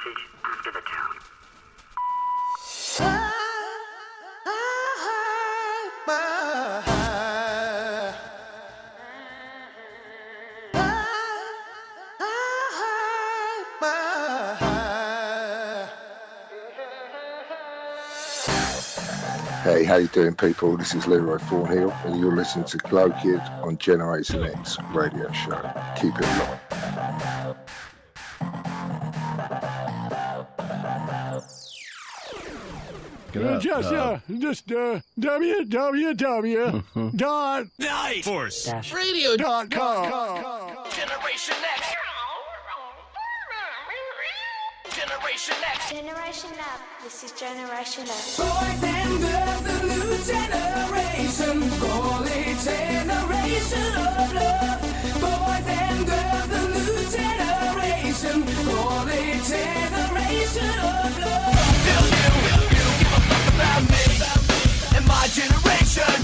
message after the tone. Hey, how you doing, people? This is Leeroy Thornhill, and you're listening to GLOWKiD on Generation X Radio Show. Keep it locked. Just www.kniteforce.radio.com. Generation X. Generation X. Generation Up. This is Generation Up. Boys and girls, the new generation. Call it generation of love. Boys and girls, the new generation. Call it generation of love. Tell you don't give a fuck about me and my generation.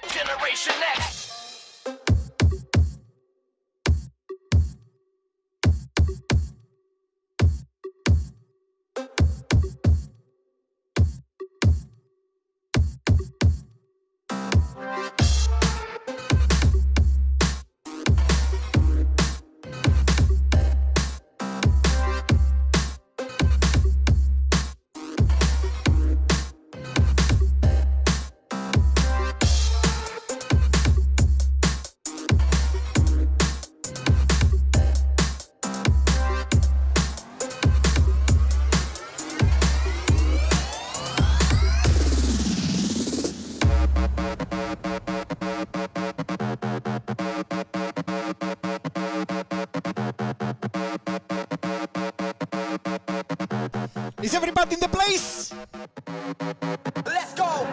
Generation X. Is everybody in the place? Let's go.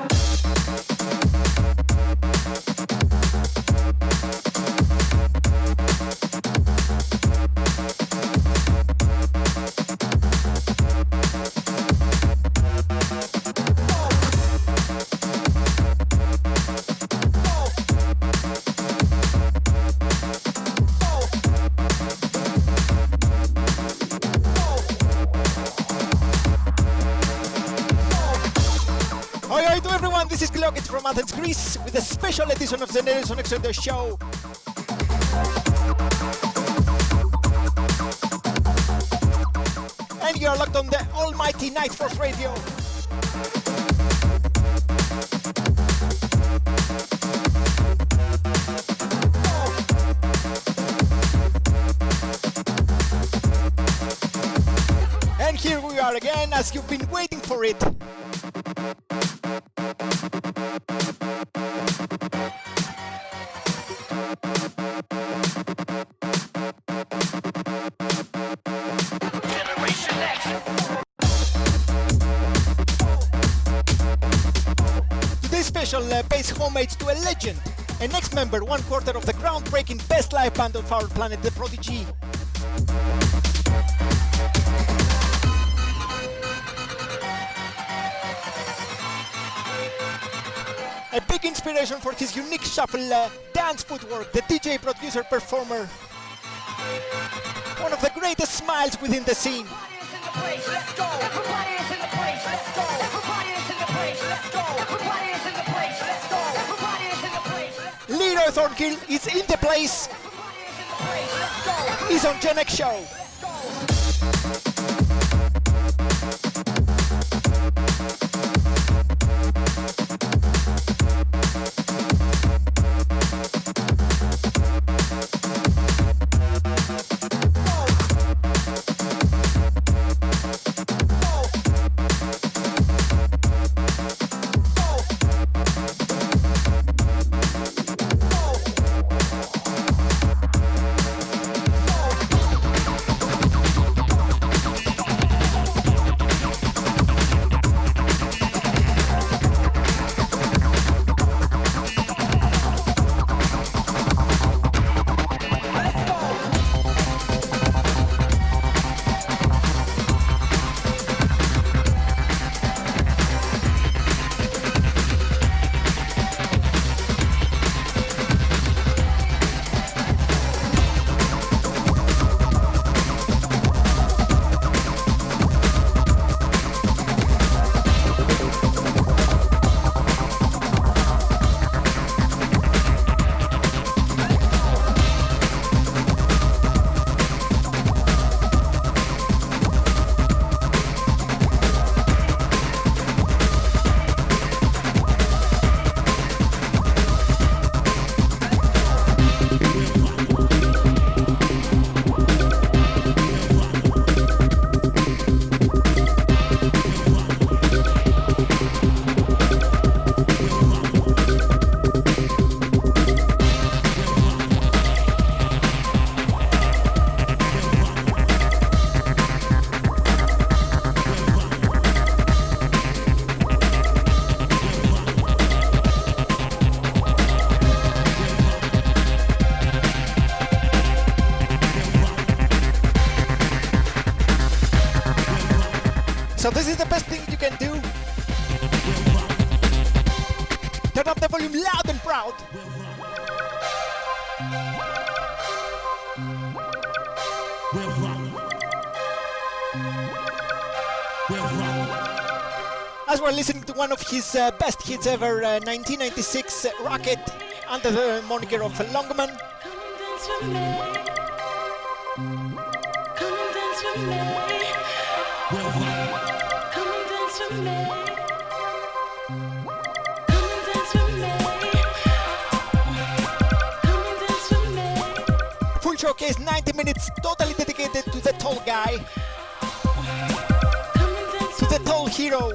Hi to everyone, this is GLOWKiD from Athens, Greece, with a special edition of the Generation X Radio Show. And you are locked on the almighty Kniteforce Radio. And here we are again, as you've been waiting for it. Pays homage to a legend, an ex-member, 1/4 of the groundbreaking best live band of our planet, the Prodigy. A big inspiration for his unique shuffle dance footwork, the DJ, producer, performer. One of the greatest smiles within the scene. Let's go. Everybody is in the place. Let's go. Everybody is in the place. Let's go. Everybody is in the place. Let's go. Everybody is in the place. Leeroy Thornhill is in the place. He's on Gen X Show. So this is the best thing you can do. Turn up the volume loud and proud. As we're listening to one of his best hits ever, 1996 Rocket, under the moniker of Longman. Full showcase, 90 minutes, totally dedicated to the tall guy, to the tall hero.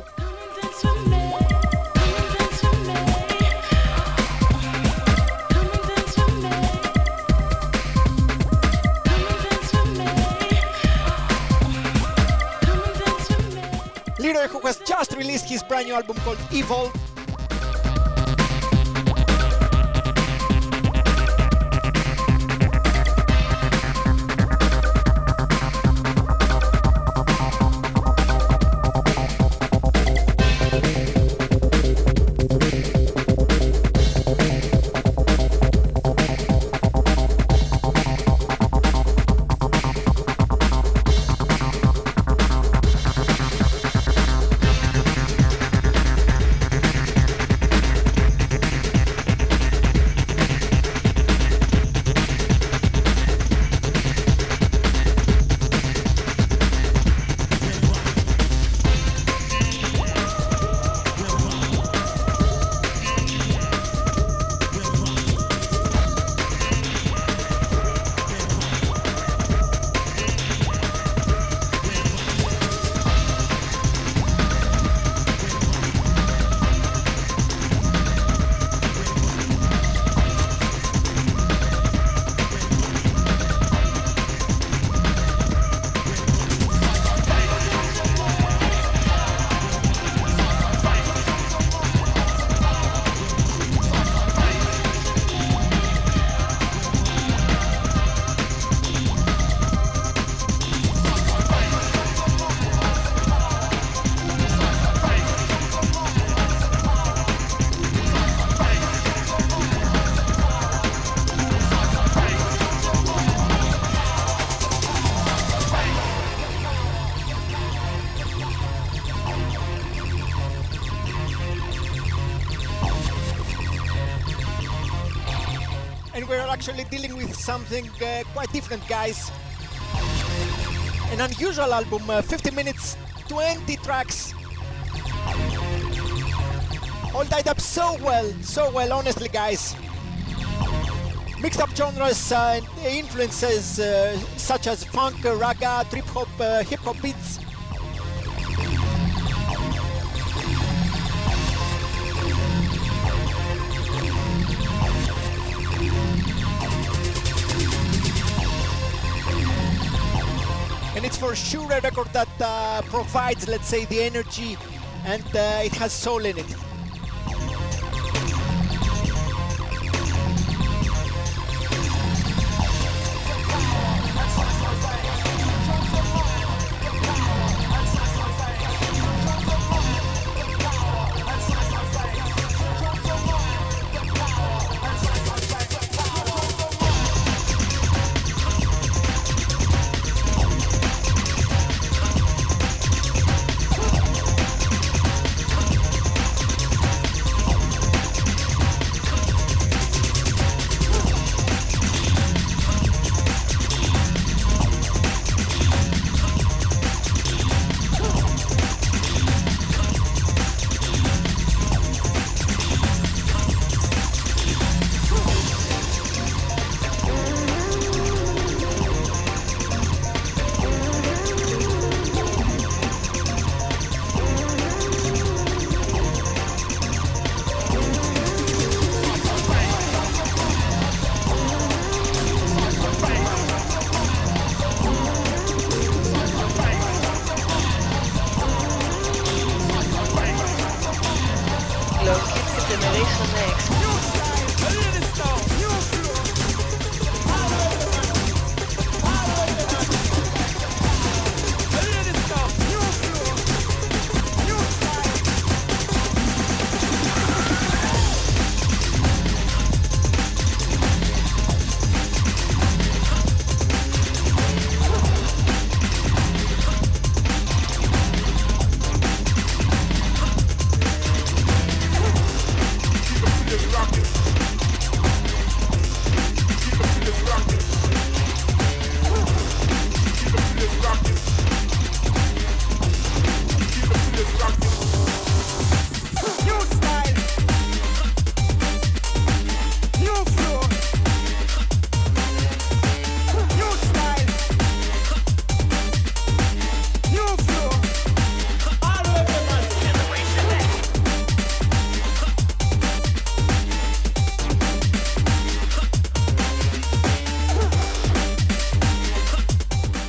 Leeroy, who has just released his brand new album called 𝘱𝐴𝑤𝐿𝑒. Actually dealing with something quite different, guys. An unusual album, 50 minutes, 20 tracks. All tied up so well, honestly, guys. Mixed up genres and influences such as funk, raga, trip hop, hip hop beats. And it's for sure a record that provides, let's say, the energy, and it has soul in it.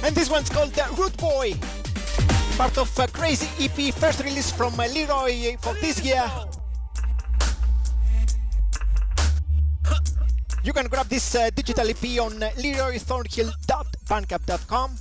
And this one's called Rudeboy, part of Crazy EP, first release from Leeroy for this year. You can grab this digital EP on leeroythornhill.bandcamp.com.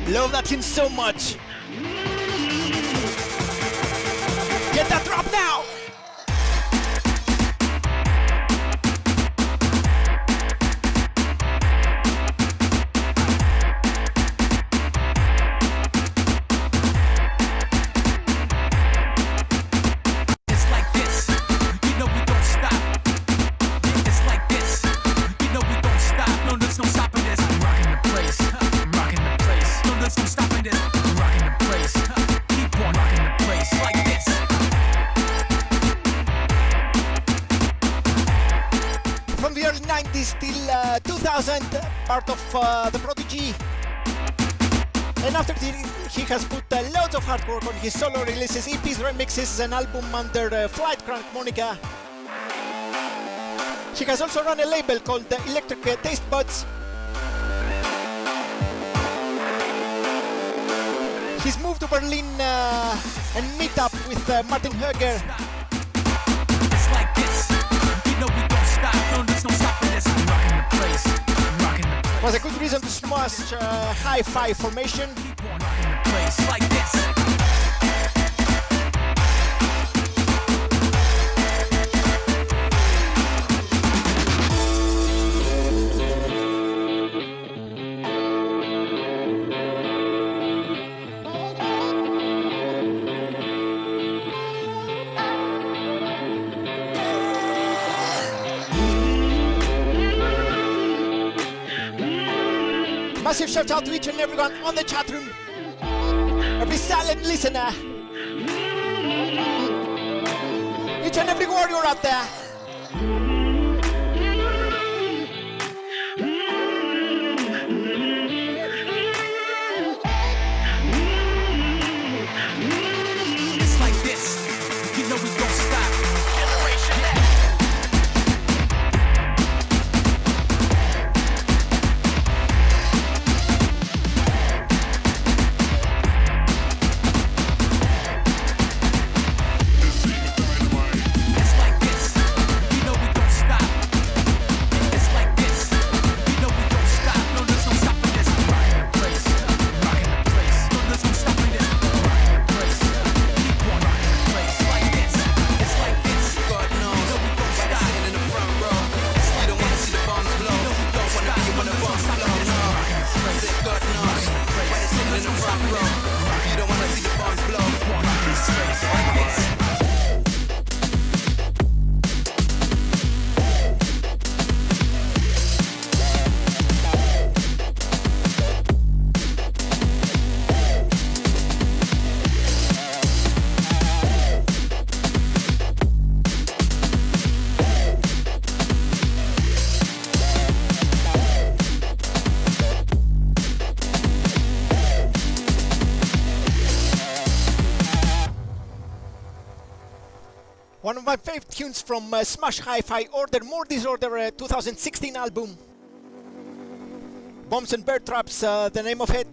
Love that tune so much. Get that drop now. Till 2000, part of the Prodigy, and after he has put loads of hard work on his solo releases, EPs, remixes, an album under Flight Crank Monica. He has also run a label called Electric Taste Buds. He's moved to Berlin and meet up with Martin Höger. It's like this, you know we don't stop, no, there's no stopping this. I'm rocking the place, I'm rocking the place. Was a good reason to smash hi-fi formation. Keep on rocking the place like this. Massive shout out to each and everyone on the chat room. Every silent listener. Each and every warrior out there. It's like this, you know we don't stop. Generation X. It's like this, you know we don't favorite tunes from Smash Hi-Fi Order More Disorder 2016 album. Bombs and Bird Traps, the name of it.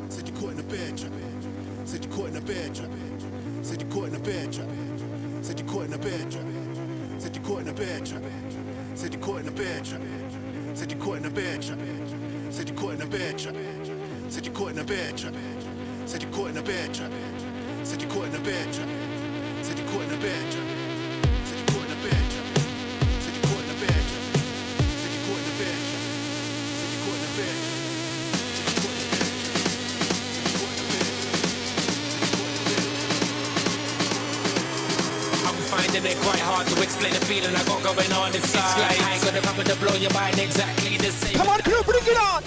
Said you caught in a bear trap. Said you caught in a bear trap. Said you caught in a bear trap. Said you caught in a bear trap. Said you caught in a bear trap. Said you caught in a bear trap. Said you caught in a bear trap. Said you caught in a bear trap. Said you caught in a bear trap. Said you caught in a bear trap. Said you caught in a bear trap. Said you caught in a bear trap. Said you caught in a bear trap. Said you caught in a bear trap. Said you caught in a bear trap. Said you caught in a bear trap. Finding it quite hard to explain the feeling I got going on inside. It's like I ain't got the power to blow your mind exactly the same. Come on, crew, bring it on!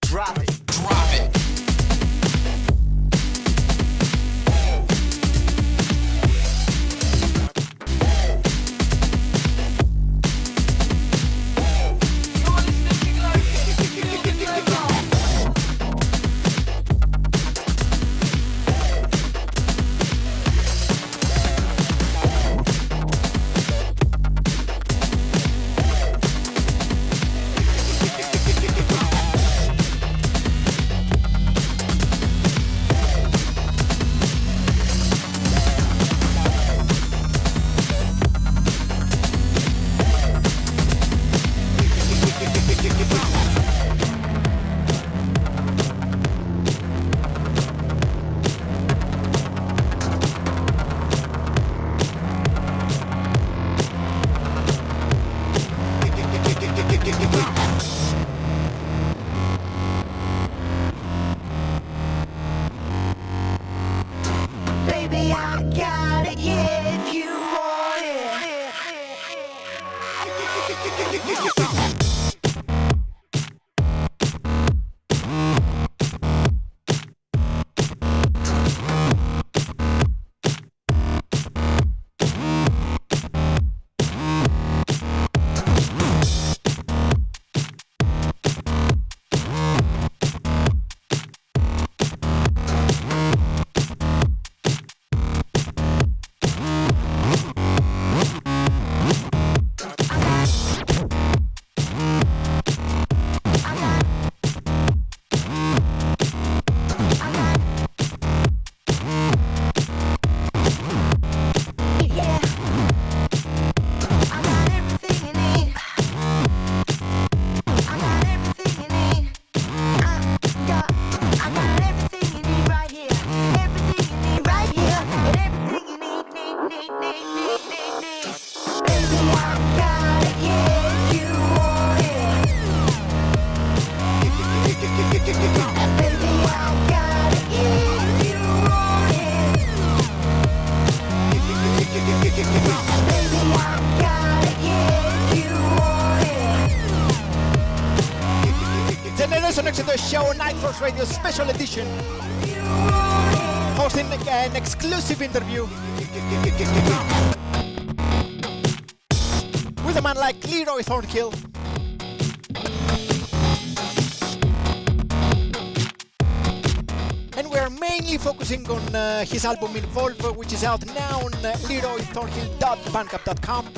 Drop it. Drop it. Baby, I got it, yeah, if you want it. The show Kniteforce Radio Special Edition, hosting an exclusive interview with a man like Leeroy Thornhill. And we're mainly focusing on his album 𝘮𝑰, which is out now on leeroythornhill.bandcamp.com.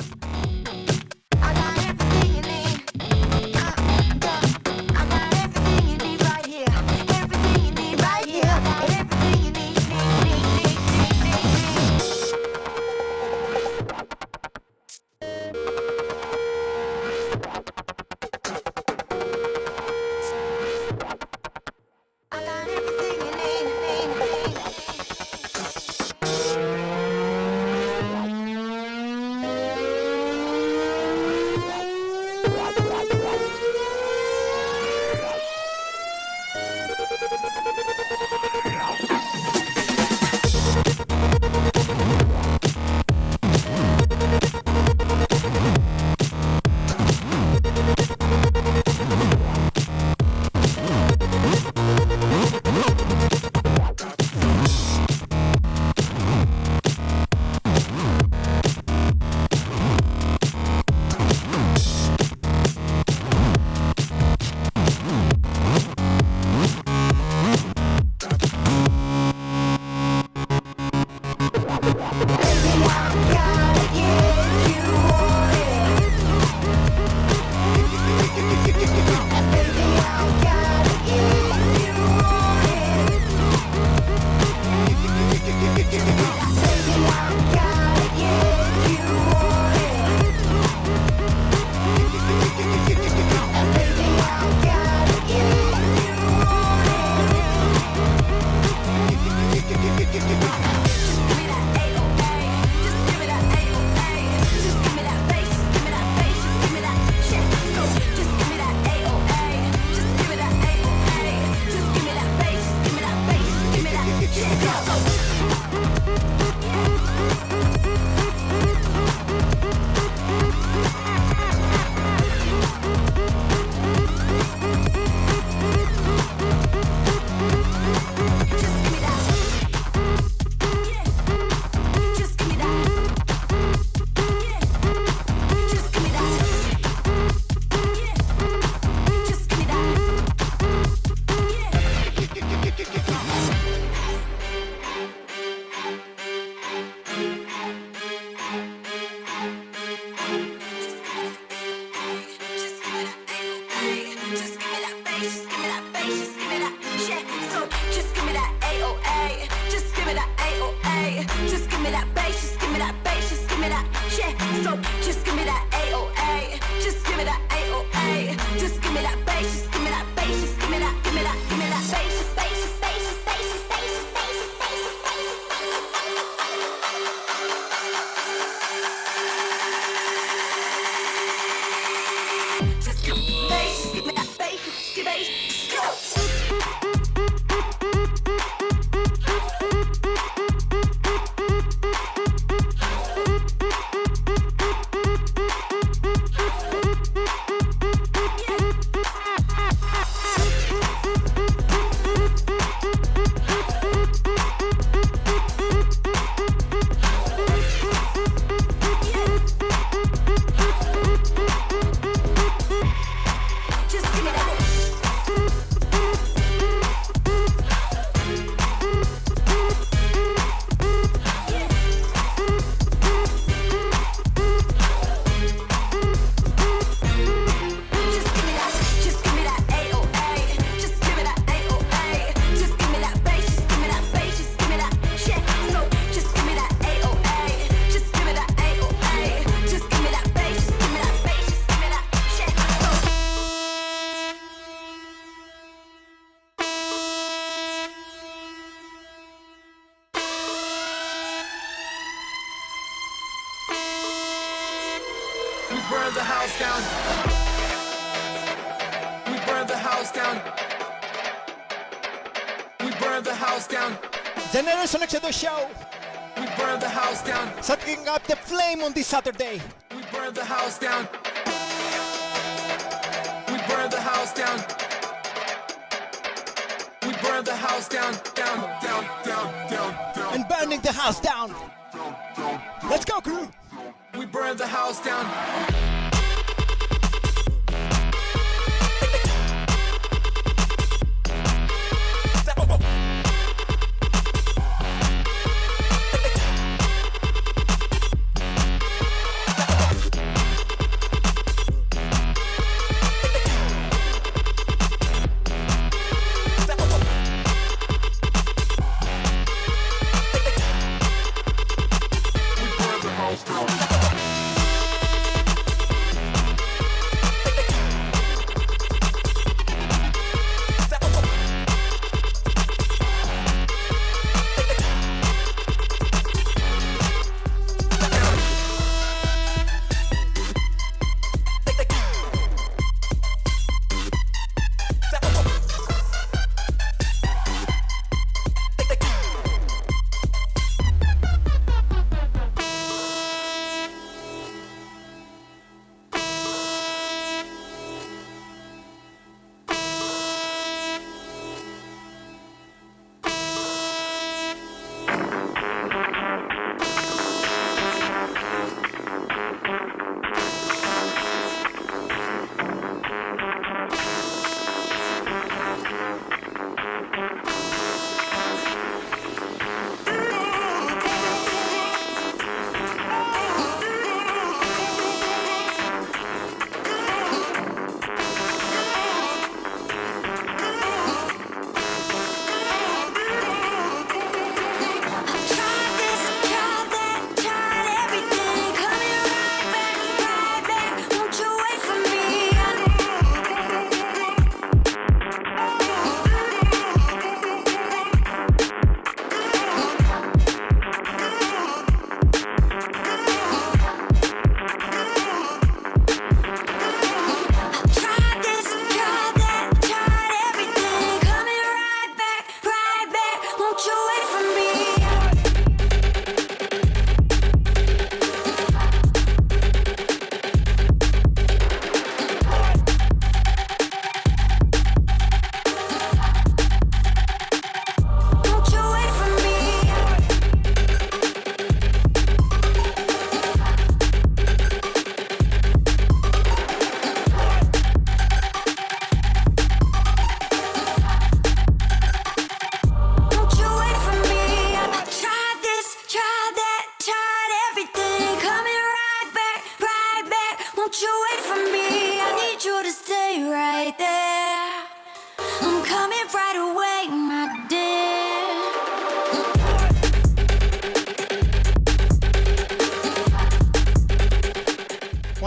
So just give me that AOA. Just give me that AOA. Just give me that bass. Just give me that bass. Just give me that. Give me that. Give me that bass. Bass. Bass. Bass. Bass. Bass. Just give me bass. Just give me that bass. Just give me bass. Just go. Generation X show. We burn the house down. Setting up the flame on this Saturday. We burn the house down. We burn the house down. We burn the house down, down, down, down, down, down. And burning the house down. Let's go, crew. We burn the house down.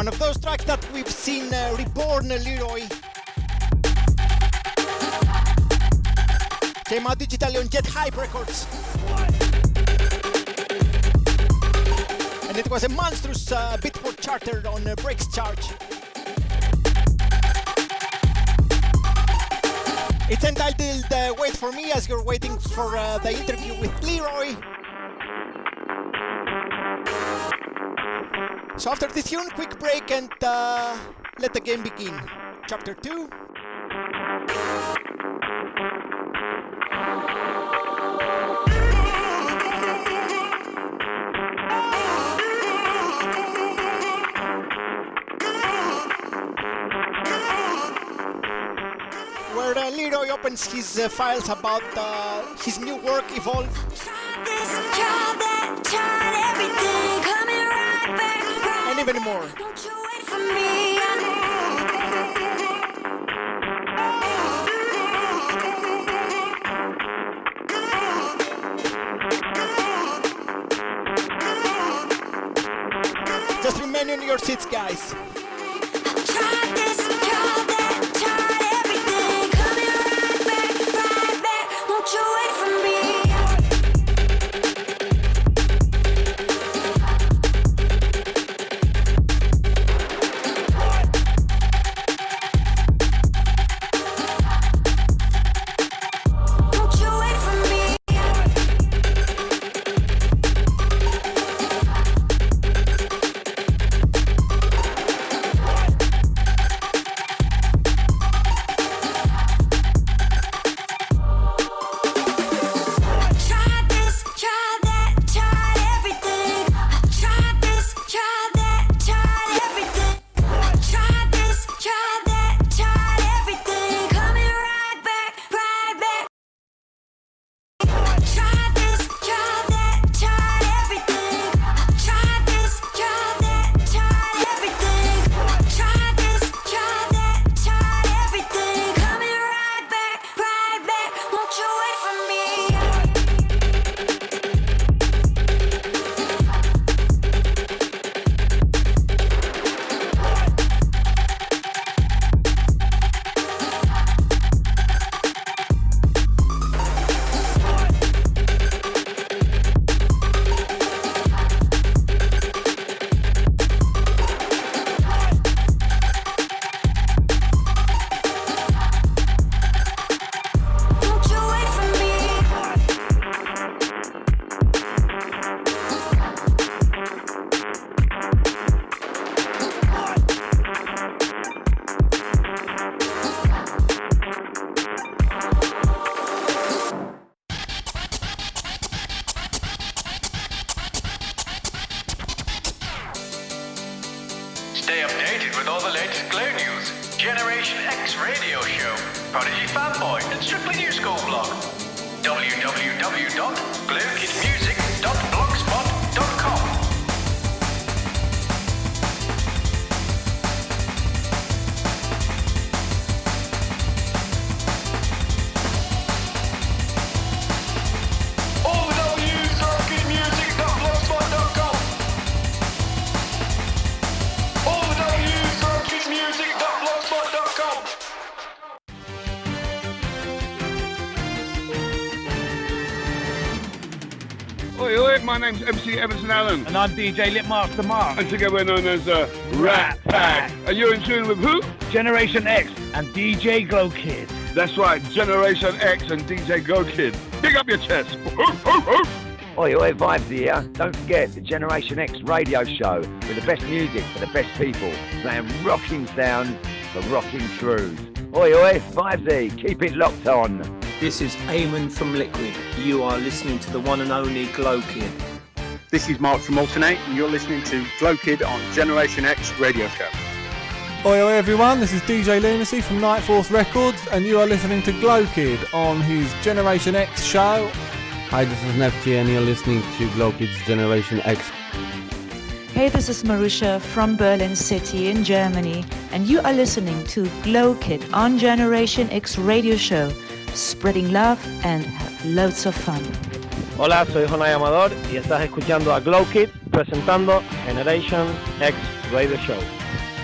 One of those tracks that we've seen reborn Leeroy. Came out digitally on Jet Hype Records. And it was a monstrous Beatport charter on Breaks Charge. It's entitled Wait For Me, as you're waiting for the interview with Leeroy. So after this tune, quick break and let the game begin. Chapter 2. Where Leeroy opens his files about his new work, Evolve. And even more. Just remain in your seats, guys. Stay updated with all the latest Glow news, Generation X radio show, Prodigy Fanboy, and Strictly New School blog. www.glowkidmusic.blogspot.com. My name's MC Emerson Allen. And I'm DJ Litmaster Mark. And together we're known as Rat Pack. And you're in tune with who? Generation X and DJ GLOWKiD. That's right, Generation X and DJ GLOWKiD. Big up your chest. Oi, Vibes here. Don't forget the Generation X radio show with the best music for the best people. Playing rocking sounds for rocking truths. Oi, Vibesy. Keep it locked on. This is Eamon from Liquid. You are listening to the one and only GLOWKiD. This is Mark from Alternate, and you're listening to GLOWKiD on Generation X Radio Show. Oi everyone, this is DJ Lunacy from Kniteforce Records, and you are listening to GLOWKiD on his Generation X show. Hi, this is Nefty, and you're listening to GLOWKiD's Generation X. Hey, this is Marusha from Berlin City in Germany, and you are listening to GLOWKiD on Generation X Radio Show. Spreading love and have loads of fun. Hola, soy Jonay Amador y estás escuchando a GLOWKiD presentando Generation X Radio Show.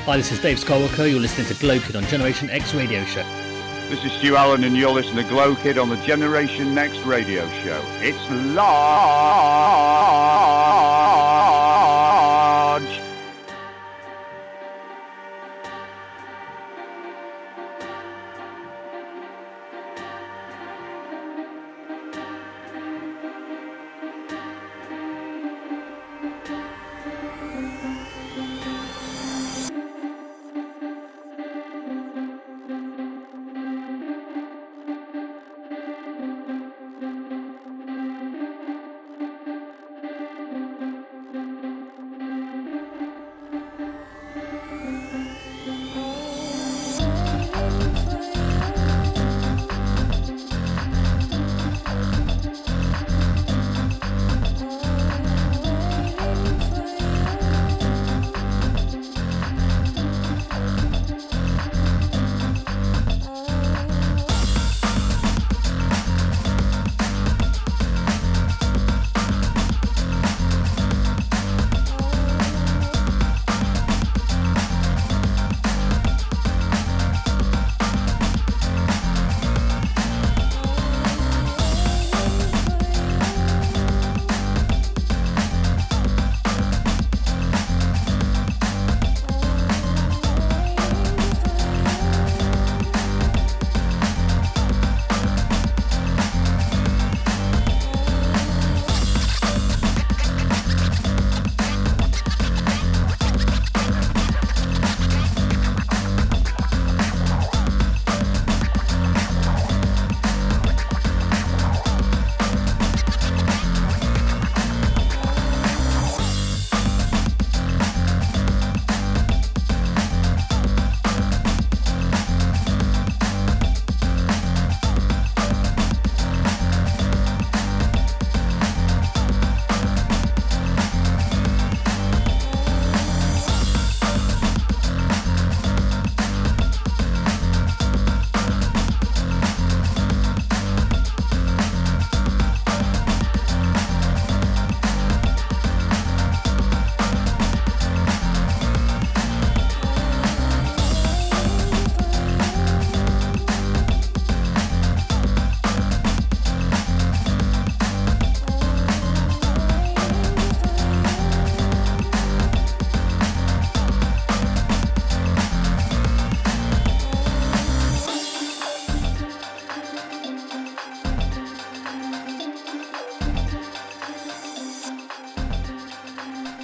Hi, this is 𝘱𝘬𝘭𝘆. You're listening to GLOWKiD on Generation X Radio Show. This is Stu Allen, and you're listening to GLOWKiD on the Generation Next Radio Show. It's large.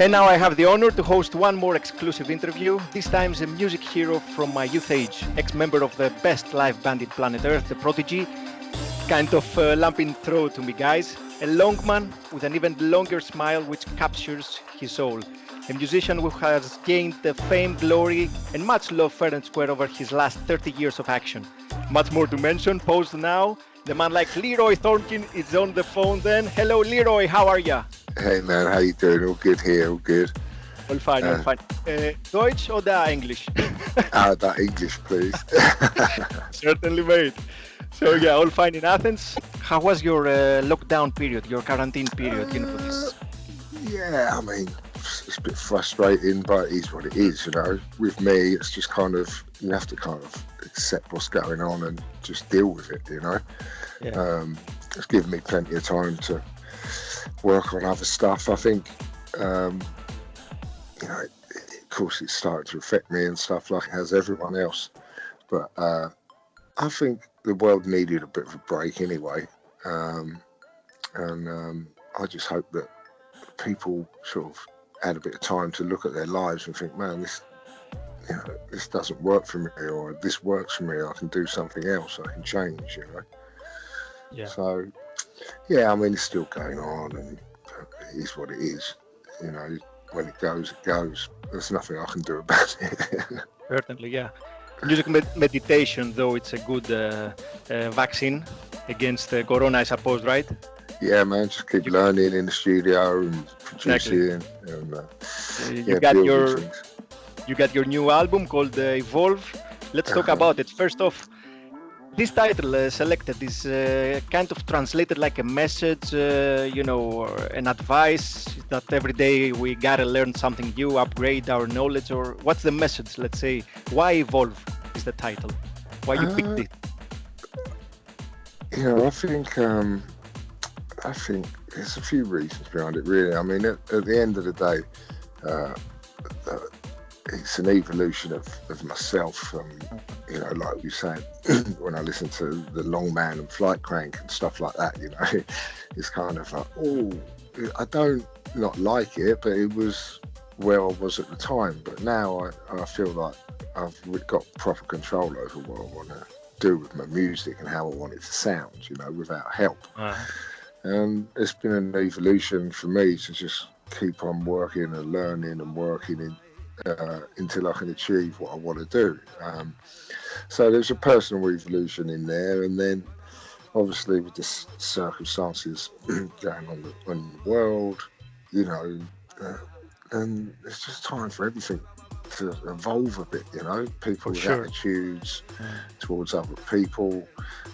And now I have the honor to host one more exclusive interview. This time a music hero from my youth age, ex-member of the best live band in planet Earth, the Prodigy. Kind of lumping throw to me, guys. A Longman with an even longer smile which captures his soul. A musician who has gained the fame, glory, and much love fair and square over his last 30 years of action. Much more to mention, posed now. The man like Leeroy Thornhill is on the phone then. Hello Leeroy, how are ya? Hey man, how you doing? All good here, all good. All fine, all fine. Deutsch or English? That English, please. Certainly, mate. So yeah, all fine in Athens. How was your lockdown period, your quarantine period? Yeah, I mean, it's a bit frustrating, but it is what it is, you know. With me, it's just kind of, you have to kind of accept what's going on and just deal with it, you know. Yeah. It's given me plenty of time to work on other stuff. I think, you know, of course it's started to affect me and stuff like it has everyone else. But I think the world needed a bit of a break anyway. And I just hope that people sort of had a bit of time to look at their lives and think, man, this doesn't work for me, or this works for me, I can do something else, I can change, you know. Yeah. So, yeah, I mean, it's still going on, and it is what it is, you know. When it goes, it goes. There's nothing I can do about it. Certainly, yeah. Music meditation, though, it's a good vaccine against corona, I suppose, right? Yeah, man, just keep learning in the studio and producing. Exactly. And you got your new album called 𝘧𝘶𝘭𝘭. Let's talk about it. First off, This title selected is kind of translated like a message, or an advice that every day we gotta learn something new, upgrade our knowledge, or what's the message, let's say? Why Evolve is the title? Why you picked it? I think there's a few reasons behind it, really. I mean, at the end of the day, it's an evolution of myself. Like you said, when I listen to the Longman and Flight Crank and stuff like that, it's kind of like, I don't not like it, but it was where I was at the time. But now I feel like I've got proper control over what I want to do with my music and how I want it to sound, without help. And it's been an evolution for me to just keep on working and learning and working until I can achieve what I want to do. So there's a personal evolution in there, and then obviously with the circumstances going on in the world, and it's just time for everything to evolve a bit, people's attitudes towards other people,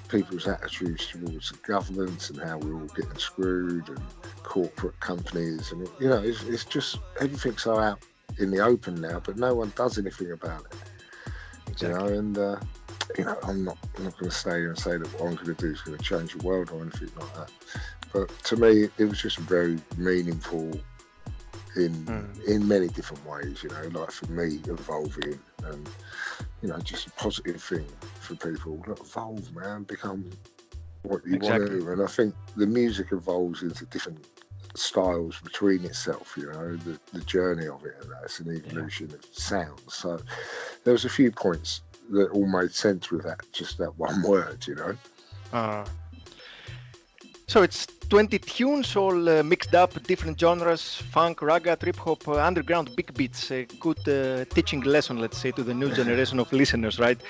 people's attitudes towards the government and how we're all getting screwed, and corporate companies, and it's just everything's so out in the open now, but no one does anything about it. Exactly. And I'm not going to stay here and say that what I'm going to do is going to change the world or anything like that. But to me, it was just very meaningful in many different ways, like for me, evolving, and just a positive thing for people. Evolve, man, become what you want to do. And I think the music evolves into different styles between itself, the journey of it, and that's an evolution of sounds. So there was a few points that all made sense with that one word, So it's 20 tunes, all mixed up, different genres, funk, ragga, trip hop, underground, big beats. A good teaching lesson, let's say, to the new generation of listeners, right?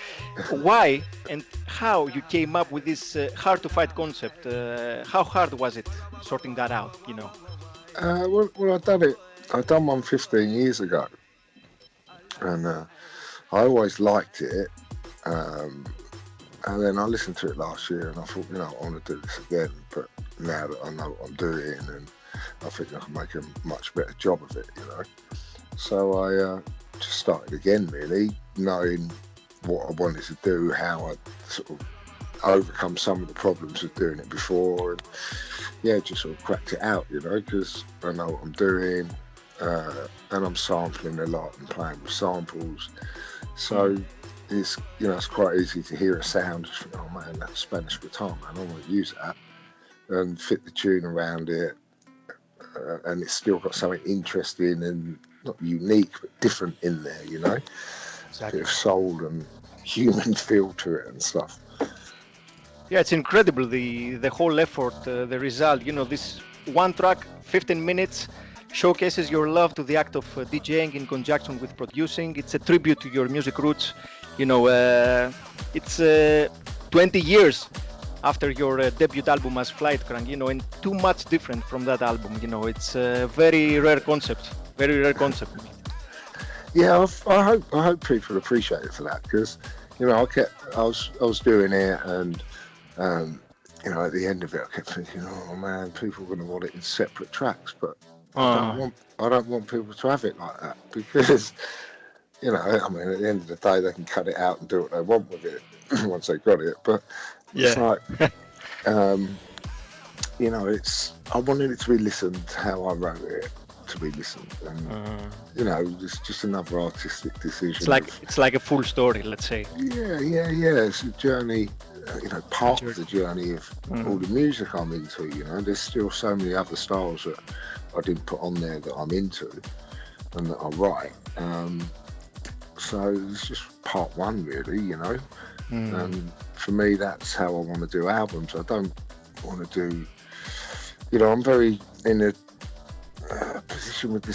Why and how you came up with this hard to fight concept? How hard was it sorting that out, Well, I've done one 15 years ago, and I always liked it. And then I listened to it last year, and I thought, I want to do this again. But now that I know what I'm doing, and I think I can make a much better job of it, So I just started again, really, knowing what I wanted to do, how I sort of overcome some of the problems of doing it before, and just sort of cracked it out, because I know what I'm doing, and I'm sampling a lot and playing with samples. So it's quite easy to hear a sound, just think, oh man, that's Spanish guitar, man, I want to use that, and fit the tune around it, and it's still got something interesting and not unique but different in there, Exactly. Bit of soul and human feel to it and stuff. Yeah, it's incredible, the whole effort, the result. This one track, 15 minutes, showcases your love to the act of DJing in conjunction with producing. It's a tribute to your music roots. It's 20 years after your debut album as Flight Crank, and too much different from that album. It's a very rare concept. Yeah, I hope people appreciate it for that, because I was doing it, and at the end of it, I kept thinking, oh man, people are going to want it in separate tracks, but I don't want people to have it like that, because at the end of the day, they can cut it out and do what they want with it once they got it. But it's like, I wanted it to be listened how I wrote it to be listened, and it's just another artistic decision. It's like a full story, let's say. Yeah. It's a journey. Part of the journey of all the music I'm into. There's still so many other styles that I didn't put on there that I'm into and that I write. So it's just part one, really, And for me, that's how I want to do albums. I don't want to do, I'm very in a position with the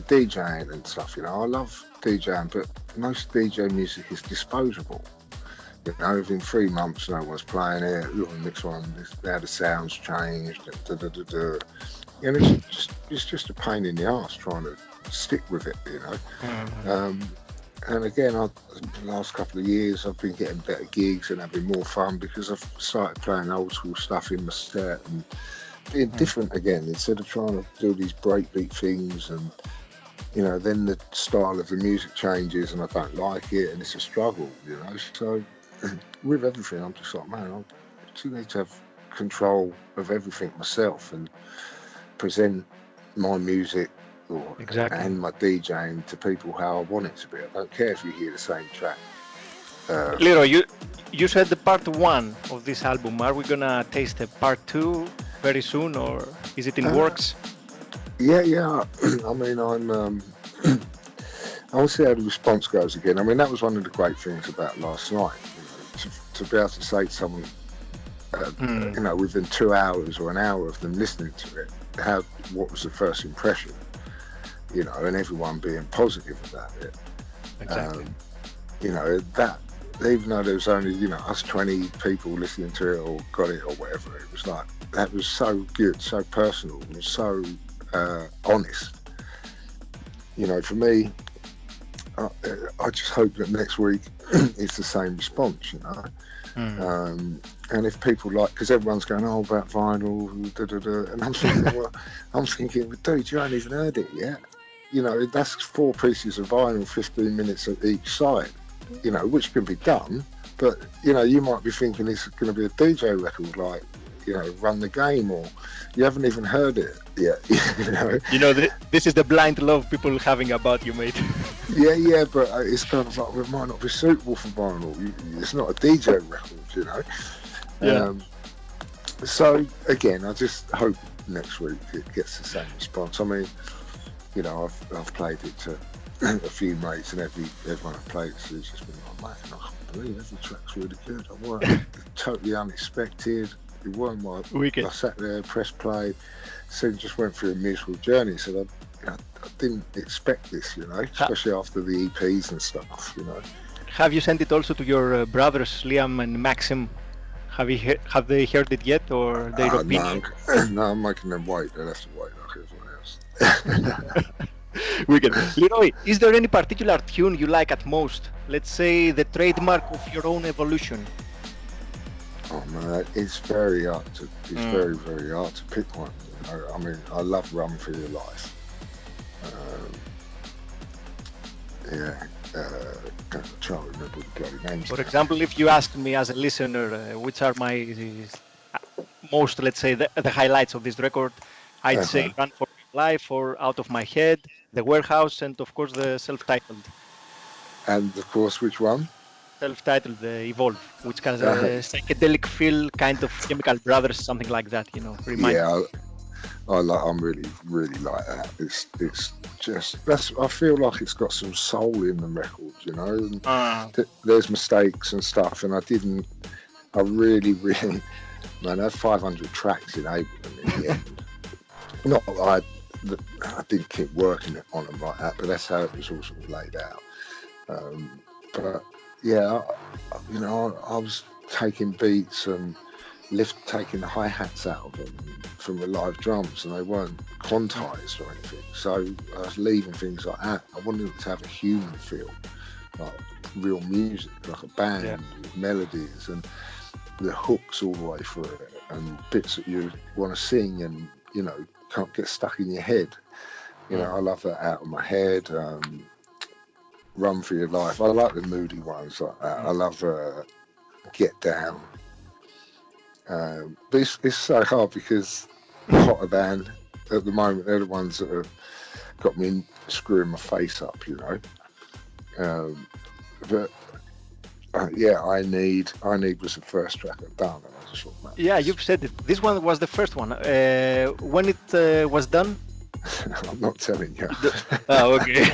DJing and stuff. I love DJing, but most DJ music is disposable. Within 3 months, no one's playing it. Look at the next one, how the sounds changed. And it's just a pain in the arse trying to stick with it, And again, the last couple of years, I've been getting better gigs and having more fun because I've started playing old school stuff in my set and being different again, instead of trying to do these breakbeat things. And then the style of the music changes and I don't like it and it's a struggle, So with everything, I'm just like, man, I just need to have control of everything myself and present my music and my DJing to people how I want it to be. I don't care if you hear the same track. Leeroy, you said the part 1 of this album. Are we gonna taste a part 2 very soon, or is it in works? Yeah. I mean, I'll see how the response goes again. I mean, that was one of the great things about last night. To be able to say to someone, within 2 hours or an hour of them listening to it, what was the first impression? And everyone being positive about it. Exactly. That, even though there was only, us 20 people listening to it or got it or whatever, it was like, that was so good, so personal, and so honest. For me, I just hope that next week it's the same response, and if people because everyone's going, about vinyl, and I'm thinking, dude, you haven't even heard it yet. That's 4 pieces of vinyl, 15 minutes at each side, which can be done, but, you might be thinking it's going to be a DJ record, like, Run the Game, or you haven't even heard it yet, This is the blind love people having about you, mate. Yeah, but it's kind of like, it might not be suitable for vinyl. It's not a DJ record, Yeah. So, again, I just hope next week it gets the same response. I mean, I've played it to a few mates, and everyone I've played it to has just been like, man, I can't believe every track's really good. I weren't totally unexpected. It weren't like I sat there, pressed play, just went through a musical journey. So I didn't expect this, especially after the EPs and stuff, Have you sent it also to your brothers, Liam and Maxim? Have they heard it yet, or their opinion? No, I'm making them wait. They'll have to wait like everyone else. Wicked. Leeroy, is there any particular tune you like at most? Let's say the trademark of your own evolution. Oh man, it's very hard to. Very, very hard to pick one. I mean, I love Run for Your Life. I can't remember the bloody names. For example, if you ask me as a listener, which are my most, let's say, the highlights of this record, I'd say Run for Your Life, or Out of My Head, The Warehouse, and of course the self-titled. And of course, which one? Self-titled, the Evolve, which has a psychedelic feel, kind of Chemical Brothers, something like that, I'm really, really like that. It's just I feel like it's got some soul in the record, And there's mistakes and stuff, and I really, man, I had 500 tracks in Ableton in the end. Not that I didn't keep working on them like that, but that's how it was all sort of laid out. But yeah, I was taking beats and taking the hi-hats out of them from the live drums, and they weren't quantized or anything. So I was leaving things like that. I wanted it to have a human feel, like real music, like a band with melodies and the hooks all the way through it, and bits that you want to sing and, can't get stuck in your head. I love that Out of My Head, Run for Your Life. I like the moody ones like that. I love Get Down. But it's so hard because Hotter Than at the moment, they're the ones that have got me screwing my face up, But I Need was the first track I've done, and I just thought, man, yeah, you've said it. This one was the first one. When it was done, I'm not telling you. Oh, okay.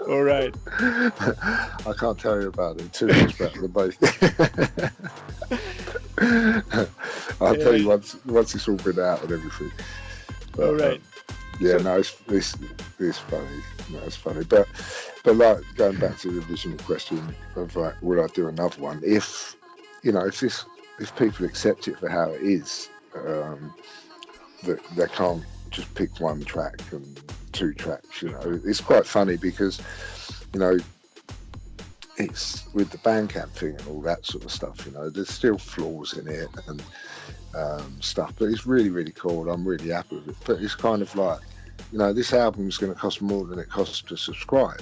All right. I can't tell you about it. Too much about the both. I'll tell you once it's all been out and everything. But, all right. It's funny. No, it's funny. But like going back to the original question of like, would I do another one? If people accept it for how it is, that they can't just pick one track and 2 tracks. You know, it's quite funny because, you know, it's with the Bandcamp thing and all that sort of stuff. You know, there's still flaws in it and stuff, but it's really, really cool. I'm really happy with it. But it's kind of like, you know, this album's going to cost more than it costs to subscribe.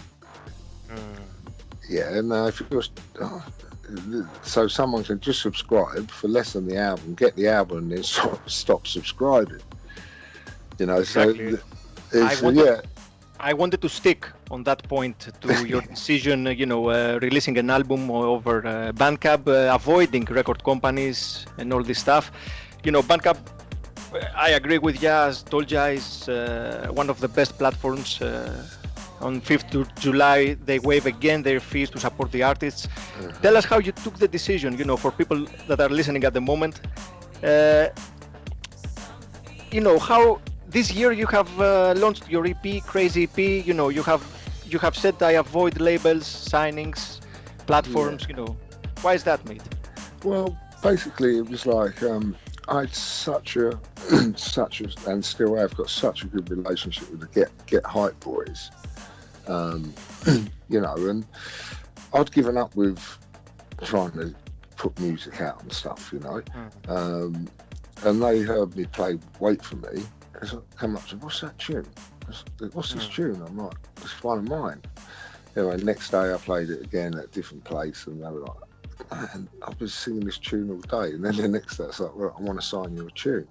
Yeah, and if you're, so someone can just subscribe for less than the album, get the album, and then stop subscribing. You know, exactly. So I wanted to stick on that point to your decision, you know, releasing an album over Bandcamp, avoiding record companies and all this stuff. You know, Bandcamp, I agree with you, as told you, is one of the best platforms. On 5th of July, they waive again their fees to support the artists. Tell us how you took the decision, you know, for people that are listening at the moment. You know, how this year you have launched your EP, Crazy EP. You know, you have said I avoid labels, signings, platforms. You know, why is that, mate? Well, basically, it was like I had such a and still have got such a good relationship with the Get Hype boys. You know, and I'd given up with trying to put music out and stuff, you know. And they heard me play Wait For Me. They come up and said, what's that tune? What's this tune? I'm like, it's one of mine. Anyway, next day I played it again at a different place and they were like, man, I've been singing this tune all day. And then the next day it's like, well, I want to sign you a tune.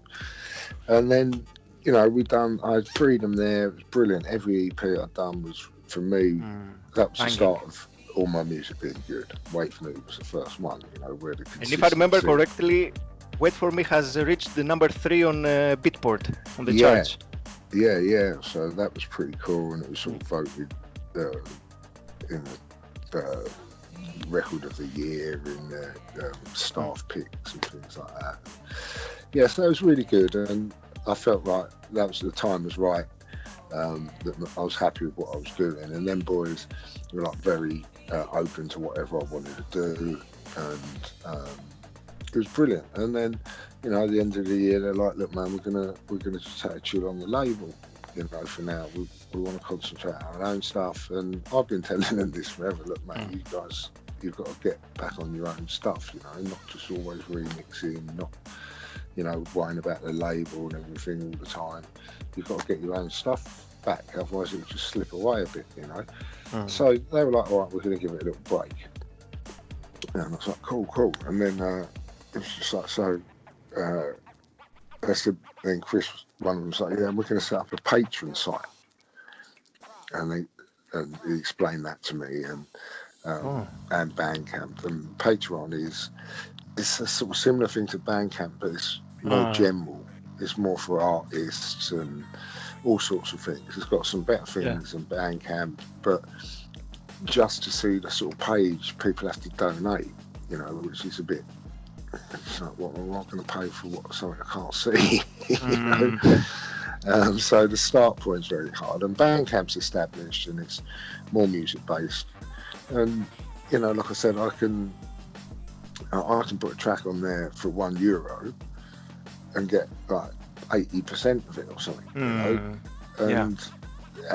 And then, you know, I had Freedom there, it was brilliant. Every EP I'd done was, for me, that was the start of all my music being good. Wait For Me was the first one, you know, where the consistency... And if I remember correctly, Wait For Me has reached the number 3 on Beatport, on the charts. Yeah, so that was pretty cool, and it was sort of voted in the record of the year, in the staff picks and things like that. Yeah, so it was really good, and I felt like the time was right. That I was happy with what I was doing, and then boys were like very open to whatever I wanted to do, and it was brilliant. And then, you know, at the end of the year, they're like, "Look, man, we're gonna just take a chill on the label. You know, for now, we want to concentrate on our own stuff." And I've been telling them this forever. Look, man, you guys, you've got to get back on your own stuff. You know, not just always remixing, not, you know, worrying about the label and everything all the time. You've got to get your own stuff back, otherwise it will just slip away a bit, you know. So they were like, all right, we're going to give it a little break. And I was like, cool. And then it was just like, so I said, then Chris, one of them, was like, yeah, we're going to set up a Patreon site. And he explained that to me, and Bandcamp. And Patreon it's a sort of similar thing to Bandcamp, but it's more general. It's more for artists and all sorts of things. It's got some better things than Bandcamp, but just to see the sort of page, people have to donate, you know, which is a bit, it's like, what, I'm not going to pay for something I can't see, you know. So the start point's very hard, and Bandcamp's established and it's more music based. And, you know, like I said, I can put a track on there for €1 and get like 80% of it or something, you know, and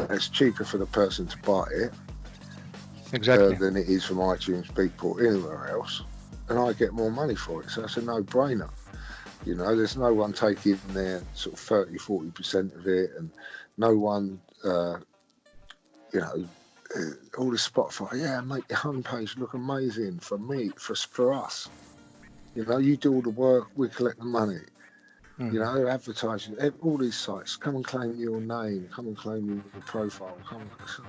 it's cheaper for the person to buy it than it is from iTunes, Beatport, anywhere else, and I get more money for it. So it's a no-brainer, you know. There's no one taking their sort of 30-40% of it, and no one, you know, all the Spotify, make your homepage look amazing for me, for us. You know, you do all the work, we collect the money. You know, advertising, all these sites, come and claim your name, come and claim your profile,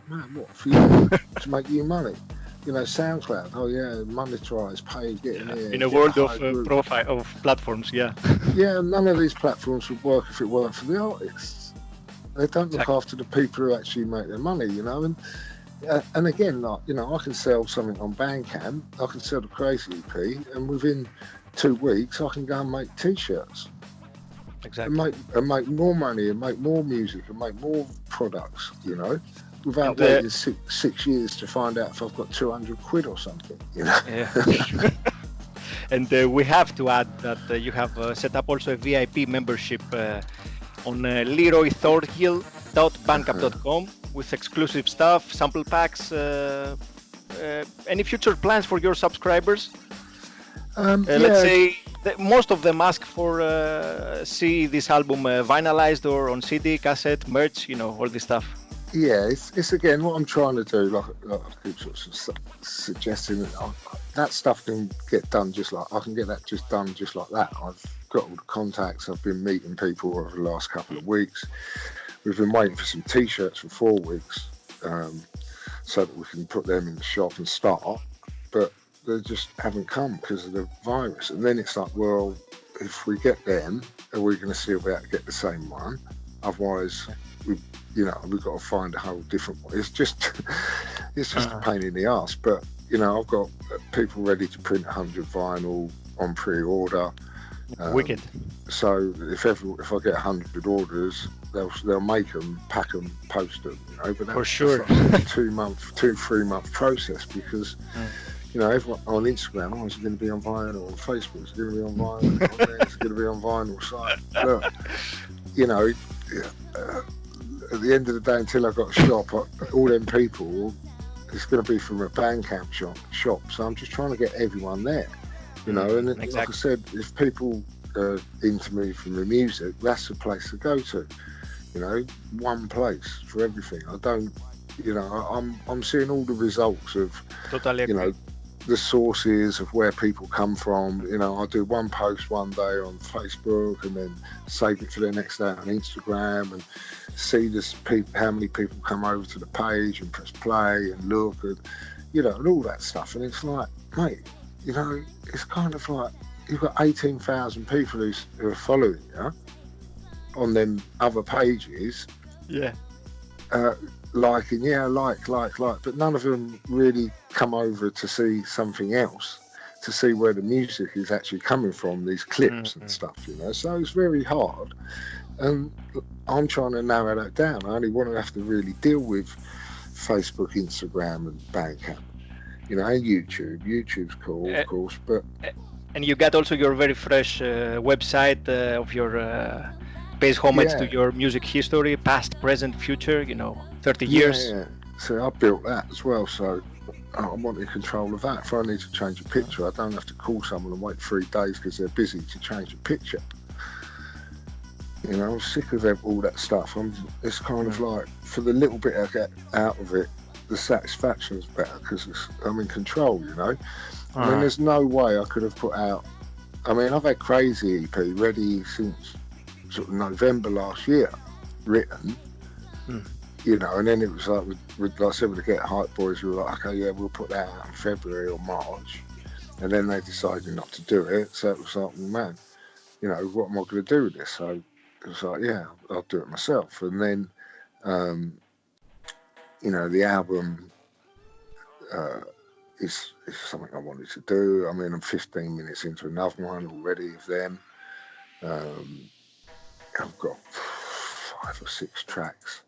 man, what, for you, to make you money? You know, SoundCloud, monetize, pay, get in here. In a world of profile, of platforms, Yeah, none of these platforms would work if it weren't for the artists. They don't look after the people who actually make their money, you know, and again, like, you know, I can sell something on Bandcamp, I can sell the Crazy EP, and within 2 weeks I can go and make t-shirts. Exactly. And make more money, and make more music, and make more products, you know, without waiting 6 years to find out if I've got £200 or something, you know. Yeah. And we have to add that you have set up also a VIP membership on Leeroy Thornhill 𝘱𝘦𝘢𝘥.bandcamp.com with exclusive stuff, sample packs. Any future plans for your subscribers? Let's say most of them ask for see this album vinylized or on CD, cassette, merch, all this stuff. Yeah, it's again what I'm trying to do. Like I keep sort of suggesting that stuff can get done I can get that just done just like that. I've got all the contacts. I've been meeting people over the last couple of weeks. We've been waiting for some T-shirts for 4 weeks, so that we can put them in the shop and start. But they just haven't come because of the virus. And then it's like, well, if we get them, are we going to still be able to get the same one? Otherwise, we've got to find a whole different one. It's just a pain in the ass. But I've got people ready to print 100 vinyl on pre-order. Wicked. So if I get 100 orders, they'll make them, pack them, post them. But that's for sure. Like a 3 month process because. Everyone on Instagram, it's going to be on vinyl, on Facebook, it's going to be on vinyl, it's going to be on vinyl site. Look, at the end of the day, until I got a shop, all them people, it's going to be from a Bandcamp shop. So I'm just trying to get everyone there, and exactly. Like I said, if people are into me from the music, that's the place to go to. One place for everything. I don't, I'm seeing all the results of, totally agree. The sources of where people come from. I do one post one day on Facebook and then save it for the next day on Instagram and see how many people come over to the page and press play and look and and all that stuff. And it's like, mate, it's kind of like you've got 18,000 people who are following you on them other pages. Yeah. Liking, but none of them really come over to see something else, to see where the music is actually coming from, these clips and stuff, So it's very hard, and I'm trying to narrow that down. I only want to have to really deal with Facebook, Instagram, and Bandcamp, and YouTube. YouTube's cool, of course, but and you got also your very fresh website of your. Pays homage to your music history, past, present, future, 30 years. Yeah. So I built that as well, so I'm wanting control of that. If I need to change a picture, I don't have to call someone and wait 3 days because they're busy to change a picture. I'm sick of all that stuff. It's kind of like, for the little bit I get out of it, the satisfaction's better because I'm in control, I mean, there's no way I could have put out... I've had Crazy EP ready since sort of November last year, written, and then it was like, like I said, with the Get Hype boys, we were like, okay, yeah, we'll put that out in February or March, and then they decided not to do it, so it was like, well, man, what am I going to do with this? So it was like, yeah, I'll do it myself, and then, the album is something I wanted to do. I'm 15 minutes into another one already of them. I've got 5 or 6 tracks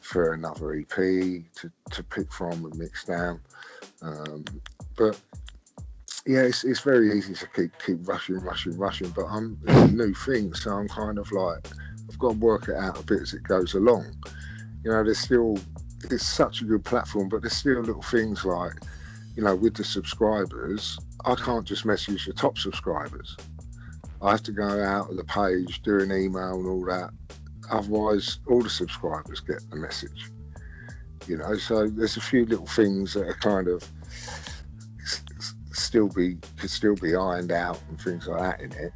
for another EP to pick from and mix down. But yeah, it's very easy to keep rushing. But it's a new thing, so I'm kind of like, I've got to work it out a bit as it goes along. It's such a good platform, but there's still little things like, with the subscribers, I can't just message the top subscribers. I have to go out of the page, do an email and all that. Otherwise, all the subscribers get the message. So there's a few little things that are kind of could still be ironed out and things like that in it.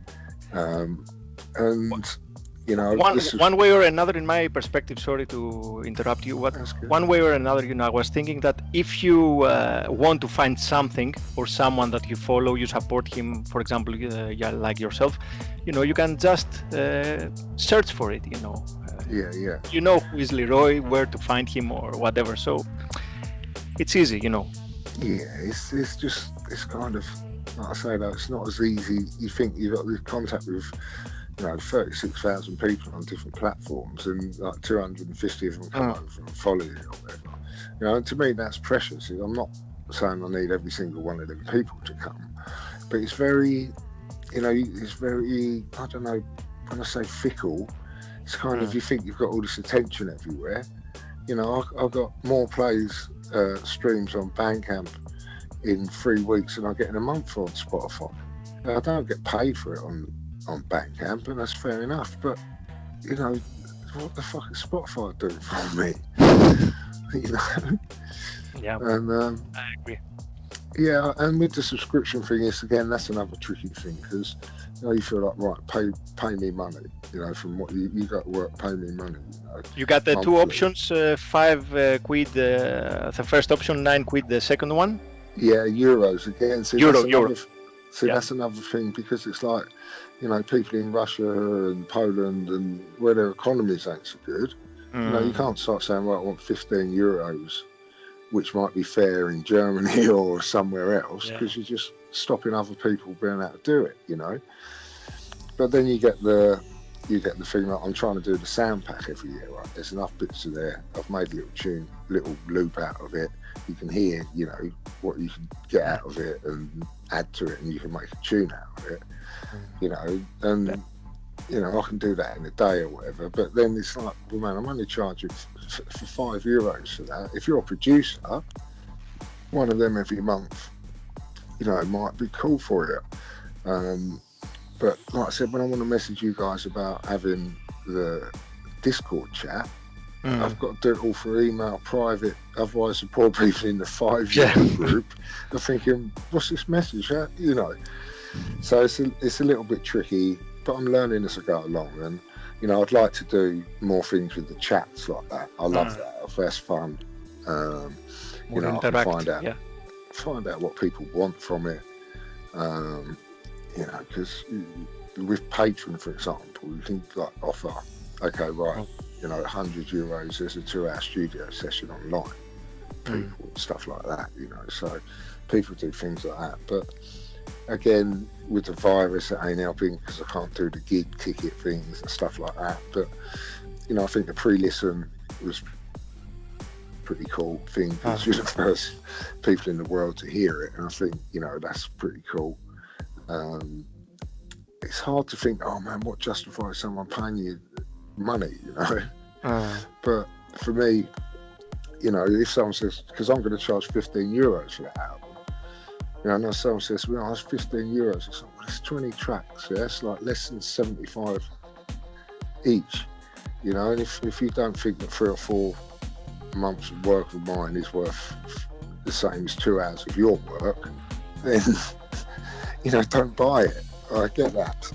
One way or another, in my perspective, sorry to interrupt you, but one way or another, I was thinking that if you want to find something or someone that you follow, you support him, for example, like yourself, you can just search for it, Yeah. Who is Leeroy, where to find him or whatever, so it's easy, Yeah, it's kind of, like I say, though, it's not as easy. You think you've got this contact with 36,000 people on different platforms, and like 250 of them come over and follow you or whatever. And to me that's precious. I'm not saying I need every single one of them people to come, but it's very, I don't know, when I say fickle, It's kind of, you think you've got all this attention everywhere. You know, I've got more plays, streams on Bandcamp in 3 weeks than I get in a month on Spotify. I don't get paid for it on Bandcamp, and that's fair enough. But you know, what the fuck is Spotify doing for me? You know. Yeah. And I agree. yeah, and with the subscription thing, again, that's another tricky thing, because you know, you feel like, right, pay me money. You know, from what you got to work, pay me money. You know, you got the monthly. 2 options, 5 quid the first option, 9 quid the second one. Yeah, euros again. See, Euro. That's another thing, because it's like, you know, people in Russia and Poland and where their economies ain't so good. You know, you can't start saying, well, I want 15 euros, which might be fair in Germany or somewhere else, because you're just stopping other people being able to do it, you know. But then you get the thing that I'm trying to do the sound pack every year, right? There's enough bits in there. I've made a little loop out of it. You can hear, you know, what you can get out of it and add to it, and you can make a tune out of it, you know, and you know, I can do that in a day or whatever. But then it's like, well, man, I'm only charging for 5 euros for that. If you're a producer, one of them every month, you know, it might be cool for you. But like I said, when I want to message you guys about having the Discord chat, I've got to do it all for email, private. Otherwise, the poor people in the 5-year group are thinking, "What's this message?" You know. So it's a little bit tricky, but I'm learning as I go along. And you know, I'd like to do more things with the chats like that. I love that. That's fun. You know, I can find out what people want from it. You know, because with Patreon, for example, you can like offer, okay, right, you know, 100 euros, there's a 2-hour studio session online, people and stuff like that, you know, so people do things like that. But again, with the virus, it ain't helping, because I can't do the gig ticket things and stuff like that. But, you know, I think the pre-listen was pretty cool thing, because you're the first people in the world to hear it, and I think, you know, that's pretty cool. It's hard to think, oh man, what justifies someone paying you money, you know? But for me, you know, if someone says, because I'm going to charge 15 euros for that album, you know, and if someone says, well, that's 15 euros, it's like, well, it's 20 tracks, yeah? It's like less than 75 each, you know, and if you don't think that 3 or 4 months of work of mine is worth the same as 2 hours of your work, then you know, don't buy it. I get that.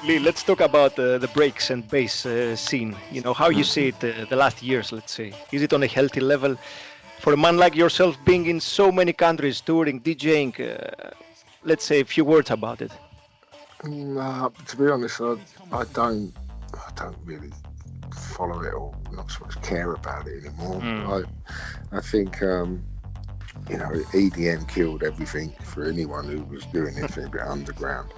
Lee, let's talk about the breaks and bass scene. You know, how you see it the last years, let's say. Is it on a healthy level? For a man like yourself, being in so many countries, touring, DJing, let's say a few words about it. To be honest, I don't really follow it or not so much care about it anymore. I think you know, EDM killed everything for anyone who was doing anything a bit underground.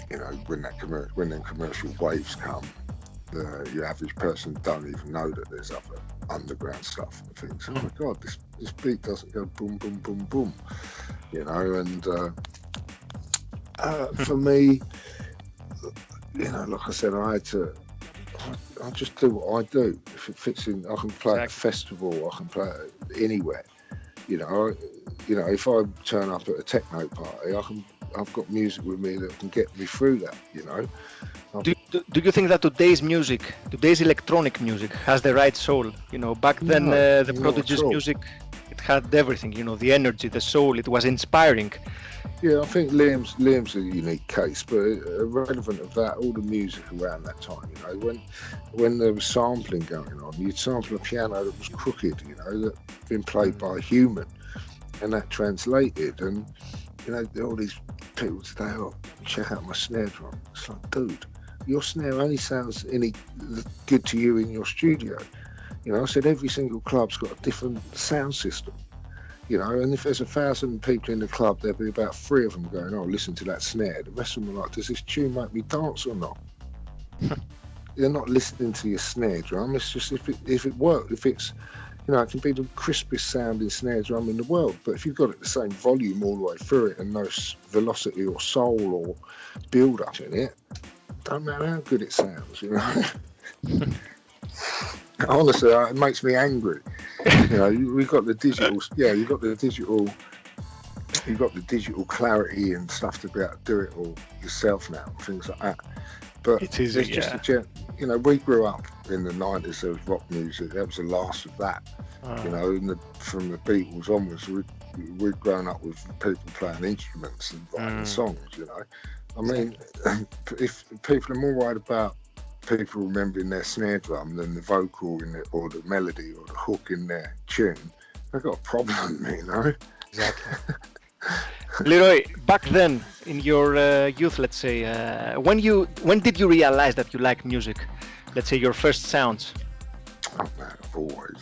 You know, when them commercial waves come, your average person don't even know that there's other underground stuff and things. Oh my God, this beat doesn't go boom, boom, boom, boom. You know, and for me, you know, like I said, I just do what I do. If it fits in, I can play at a festival, I can play it anywhere. You know, if I turn up at a techno party, I've got music with me that can get me through that. You know. Do you think that today's music, today's electronic music, has the right soul? You know, back then the Prodigy's music, it had everything. You know, the energy, the soul. It was inspiring. Yeah, I think Liam's a unique case, but irrelevant of that, all the music around that time, you know, when there was sampling going on, you'd sample a piano that was crooked, you know, that had been played by a human, and that translated, and, you know, all these people today, oh, check out my snare drum. It's like, dude, your snare only sounds any good to you in your studio. You know, I said every single club's got a different sound system. You know, and if there's 1,000 people in the club, there'll be about 3 of them going, oh, listen to that snare. The rest of them are like, does this tune make me dance or not? They're not listening to your snare drum. It's just if it works, if it's, you know, it can be the crispest sounding snare drum in the world. But if you've got it the same volume all the way through it and no velocity or soul or build up in it, don't matter how good it sounds, you know. Honestly, it makes me angry. You know, we've got the digital. Yeah, you've got the digital clarity and stuff to be able to do it all yourself now, things like that. But it is, you know, we grew up in the 90s. There was rock music. That was the last of that. You know, from the Beatles onwards, we'd grown up with people playing instruments and writing songs. You know, I mean, if people are more worried about people remembering their snare drum than the vocal in it, or the melody or the hook in their tune, they've got a problem, you know. Exactly. Leeroy, back then in your youth, let's say, when did you realize that you like music? Let's say your first sounds. Oh man, I've always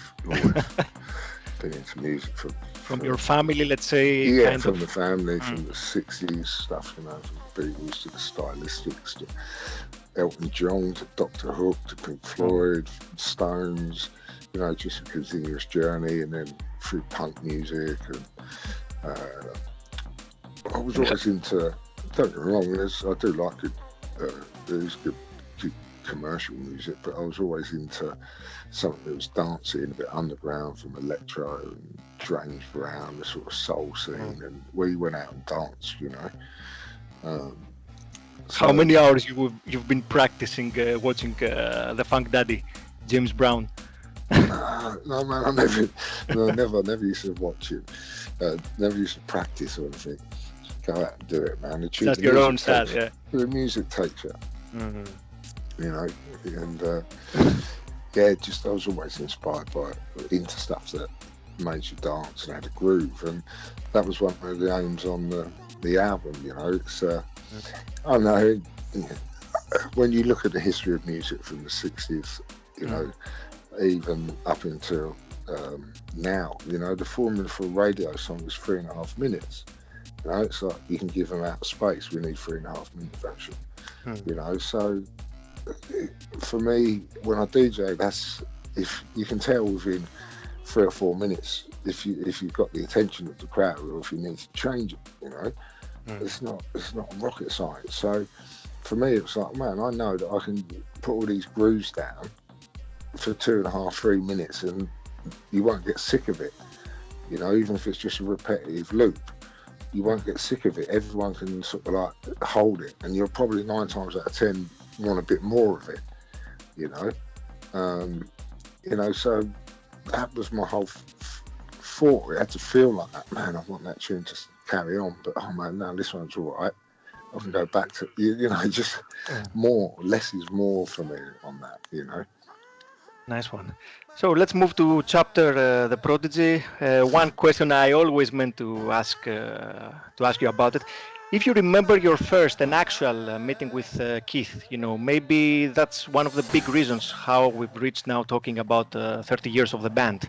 been into music from your family, let's say. Yeah, from the family, from the 60s stuff, you know, from the Beatles to the Stylistics to Elton John to Dr. Hook to Pink Floyd, Stones, you know, just a continuous journey, and then through punk music. And I was always into, don't get me wrong, I do like there's good commercial music, but I was always into something that was dancing, a bit underground, from electro and James Brown, the sort of soul scene, and we went out and danced, you know. How many hours you've been practicing watching the Funk Daddy, James Brown? No man, I never used to watch it. Never used to practice or anything. Just go out and do it, man. That's your own style, yeah. The music takes you. You know, and yeah, just I was always inspired by into stuff that made you dance and had a groove, and that was one of the aims on the album. You know, it's I know when you look at the history of music from the 60s, you know, even up until now, you know, the formula for a radio song is 3.5 minutes. You know, it's like you can give them out of space. We need 3.5 minute version. You know, so for me, when I DJ, that's, if you can tell within 3 or 4 minutes if you've got the attention of the crowd, or if you need to change it. You know, it's not rocket science. So for me, it's like, man, I know that I can put all these grooves down for 2.5, 3 minutes, and you won't get sick of it. You know, even if it's just a repetitive loop, you won't get sick of it. Everyone can sort of like hold it, and you'll probably 9 times out of 10 want a bit more of it. You know, so that was my whole thought. It had to feel like that. Man, I want that tune to carry on, but oh man, no, this one's all right. I can go back to you know, just more. Less is more for me on that. You know. Nice one. So let's move to chapter the Prodigy. One question I always meant to ask you about it. If you remember your first and actual meeting with Keith, you know, maybe that's one of the big reasons how we've reached now talking about 30 years of the band.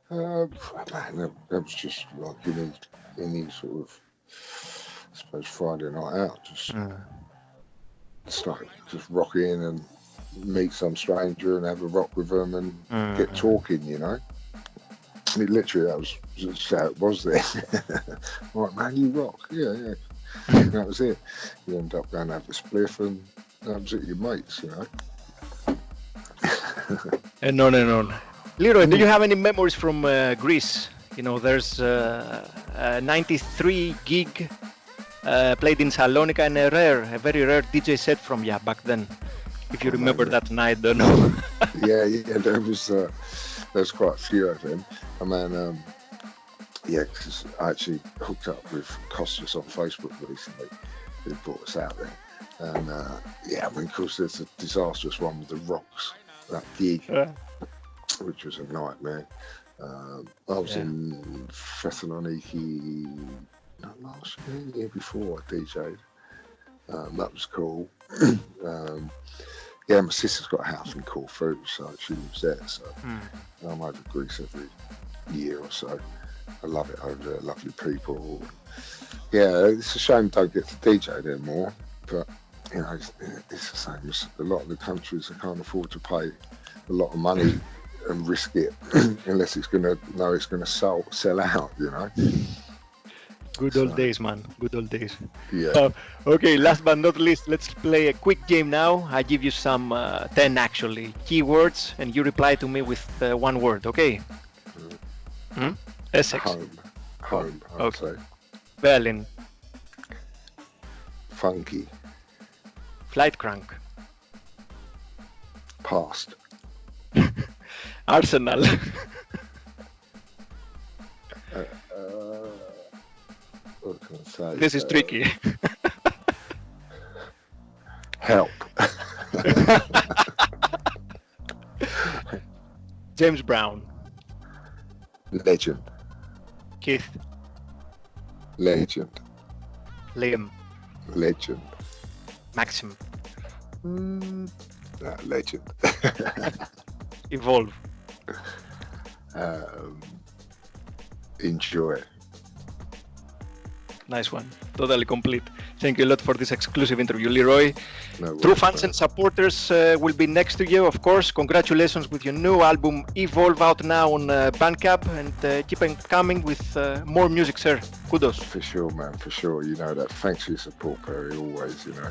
Man, that was just like any sort of, I suppose, Friday night out. Just like just rock in and meet some stranger and have a rock with them and get talking, you know. It literally, that was just how it was there. Right, man, you rock. Yeah. That was it. You end up going to have a spliff and that was it, your mates, you know. And on. Leroy, do you have any memories from Greece? You know, there's a 93 gig played in Salonika and a very rare DJ set from you back then. If you remember that night, don't know. yeah, there's quite a few of them. I mean, because I actually hooked up with Costas on Facebook recently, who brought us out there. And I mean, of course, there's a disastrous one with the Rocks, that gig, which was a nightmare. I was in Thessaloniki not last year, the year before I DJ'd. That was cool. My sister's got a house in Corfu, so she lives there. So I'm over Greece every year or so. I love it over there, lovely people. Yeah, it's a shame don't get to DJ there more, but you know, it's the same as a lot of the countries that can't afford to pay a lot of money and risk it unless it's gonna sell out, you know. Good old days, man. Good old days. Yeah. Okay, last but not least, let's play a quick game now. I give you some 10 actually keywords, and you reply to me with one word. Okay? Essex. Home. I would say. Berlin. Funky. Flight crank. Past. Arsenal. What can I say? This is tricky. Help. James Brown. Legend. Keith. Legend. Liam. Legend. Maxim. Legend. Evolve. Enjoy. Nice one. Totally complete. Thank you a lot for this exclusive interview, Leeroy. No True fans and supporters will be next to you, of course. Congratulations with your new album, Evolve, out now on Bandcamp, and keep on coming with more music, sir. Kudos. For sure, man, for sure. You know that. Thanks for your support, Perry, always, you know.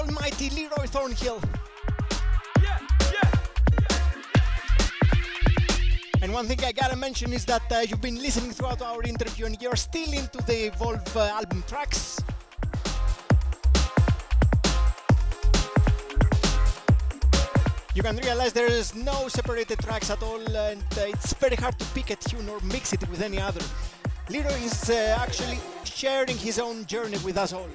almighty Leeroy Thornhill. And one thing I gotta mention is that you've been listening throughout our interview and you're still into the Evolve album tracks. You can realize there is no separated tracks at all, and it's very hard to pick a tune or mix it with any other. Leeroy is actually sharing his own journey with us all.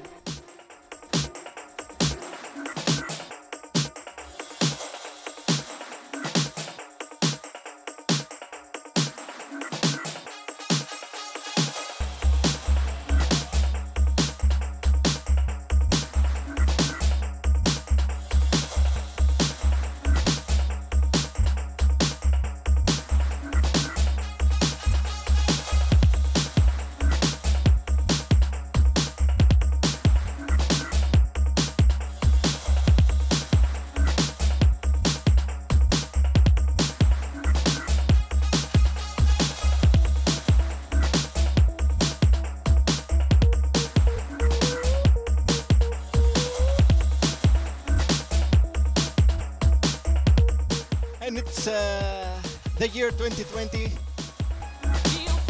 The year 2020,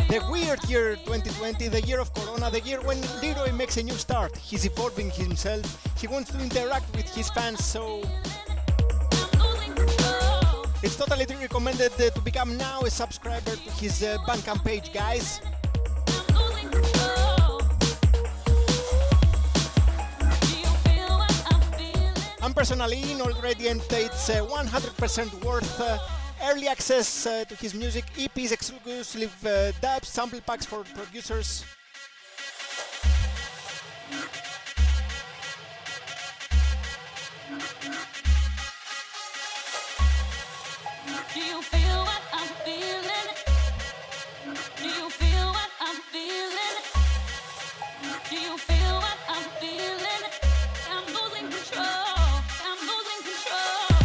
the weird year 2020, the year of Corona, the year when Leeroy makes a new start. He's evolving himself, he wants to interact with his fans, so it's totally recommended to become now a subscriber to his Bandcamp page, guys. I'm personally in already, and it's 100% worth early access to his music, EPs, exclusive dubs, sample packs for producers. Do you feel what I'm feeling? Do you feel what I'm feeling? Do you feel what I'm feeling? I'm losing control. I'm losing control.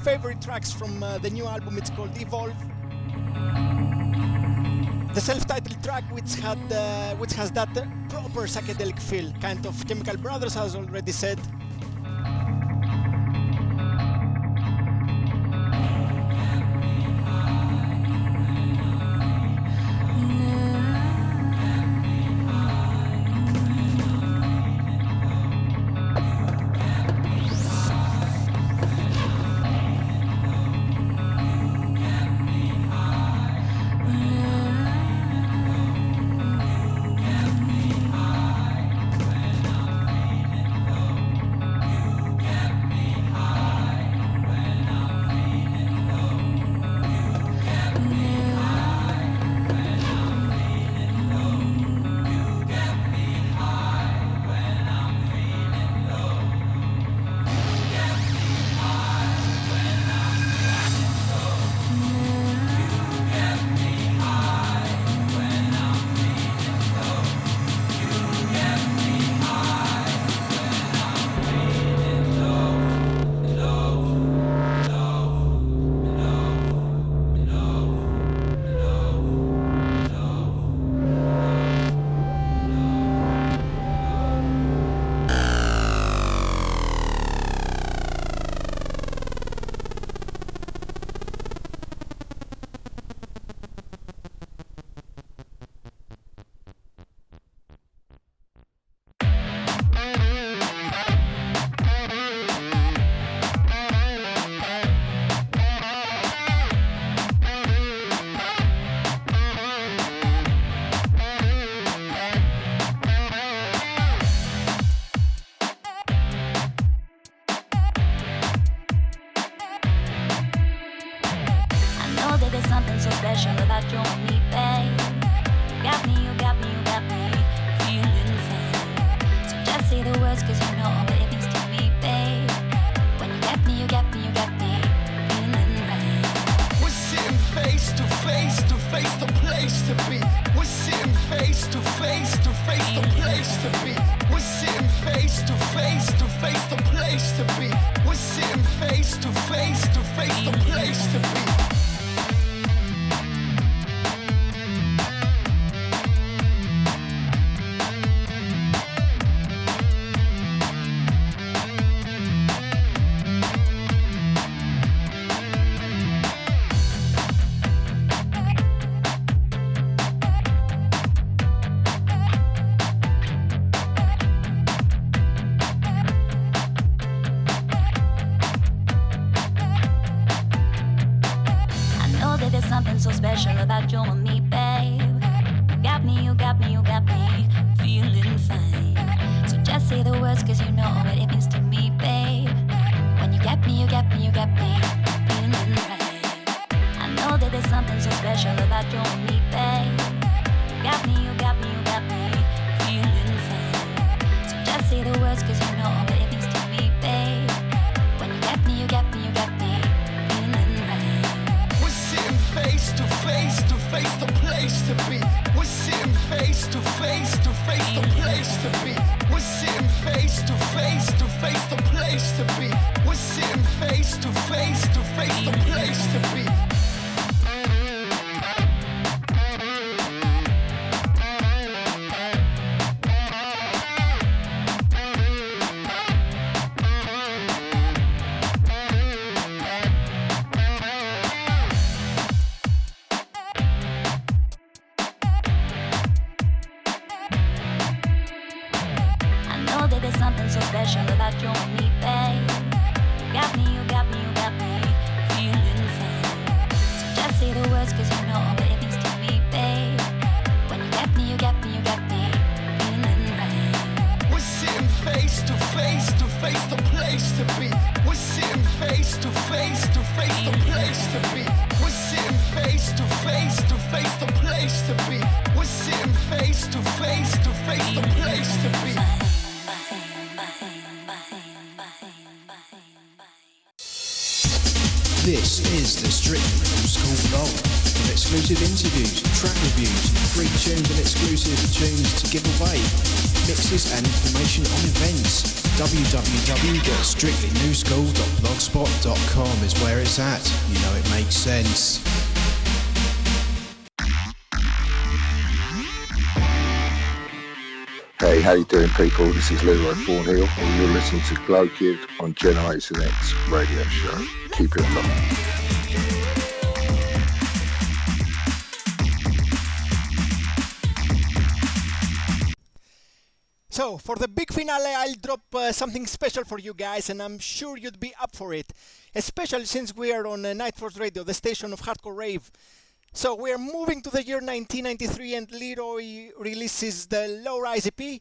Favorite tracks from the new album, it's called Evolve. The self-titled track, which has that proper psychedelic feel, kind of Chemical Brothers, as already said. special about you and me, babe. You got me, you got me, you got me feeling fine. So just say the words, cause you know what it means to me, babe. When you got me, you got me, you got me feeling right. We're sitting face to face, the place to be. We're sitting face to face, the place to be. We're sitting face to face, the place to be. We're sitting face to face, the place to be. So special about you and me, babe. You got me, you got me, you got me feeling fine. So just say the words, cause you know what it means to me, babe. When you got me, you got me, you got me feeling right. I know that there's something so special about you and me, babe. You got me, you got me, you got me feeling fine. So just say the words, cause you know what it means to me, babe. When you got me, you got me, you got me feeling right. We're sitting face to face, the place to be. We're sitting face to face, the place to be. We're sitting face to face, the place to be. We're sitting face to face, the place to be. Something so special about you and me, babe. You got me, you got me, you got me feeling fine. So just say the words, cause you know what it means to me, babe. When you got me, you got me, you got me feeling right. We're sitting face to face, the place to be. We're sitting face to face, the place to be. We're sitting face to face, the place to be. We're sitting face to face, the place to be. This is the Strictly New School blog with exclusive interviews, track reviews, free tunes and exclusive tunes to give away, mixes and information on events. www.strictlynewschool.blogspot.com is where it's at. You know it makes sense. Hey, how you doing, people? This is Leeroy Thornhill, and you're listening to GLOWKiD on Generation X Radio Show. Keep it locked. So, for the big finale, I'll drop something special for you guys, and I'm sure you'd be up for it. Especially since we are on Kniteforce Radio, the station of hardcore rave. So, we are moving to the year 1993, and Leeroy releases the Low Rise EP,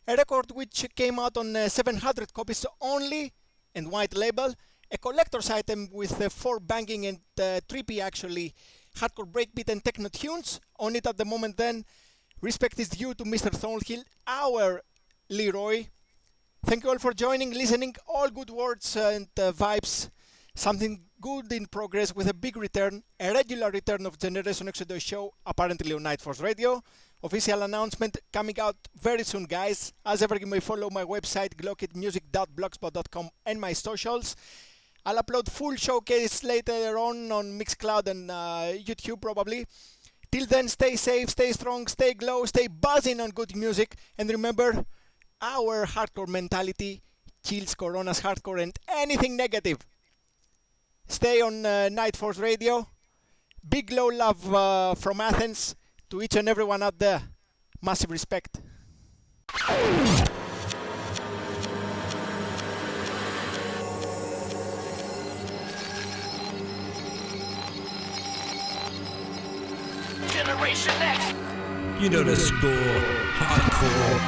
a record which came out on 700 copies only, and white label, a collector's item with 4 banging and trippy, actually, hardcore breakbeat and techno tunes on it at the moment. Then, respect is due to Mr. Thornhill, our Leeroy. Thank you all for joining, listening, all good words and vibes. Something good in progress with a big return, a regular return of Generation 𝘱𝑗 show, apparently on Kniteforce Radio. Official announcement coming out very soon, guys. As ever, you may follow my website, glowkidmusic.blogspot.com, and my socials. I'll upload full showcase later on Mixcloud and YouTube probably. Till then, stay safe, stay strong, stay glow, stay buzzing on good music, and remember, our hardcore mentality kills Corona's hardcore and anything negative. Stay on Kniteforce Radio. Big low love from Athens to each and everyone out there. Massive respect. Generation X. You know the score. Hardcore.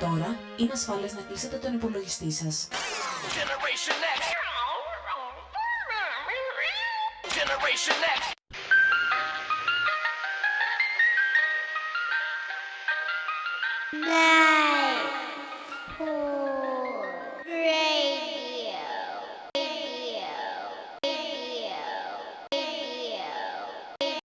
Τώρα είναι ασφαλές να κλείσετε τον υπολογιστή σας. Generation X. Generation X. Nah.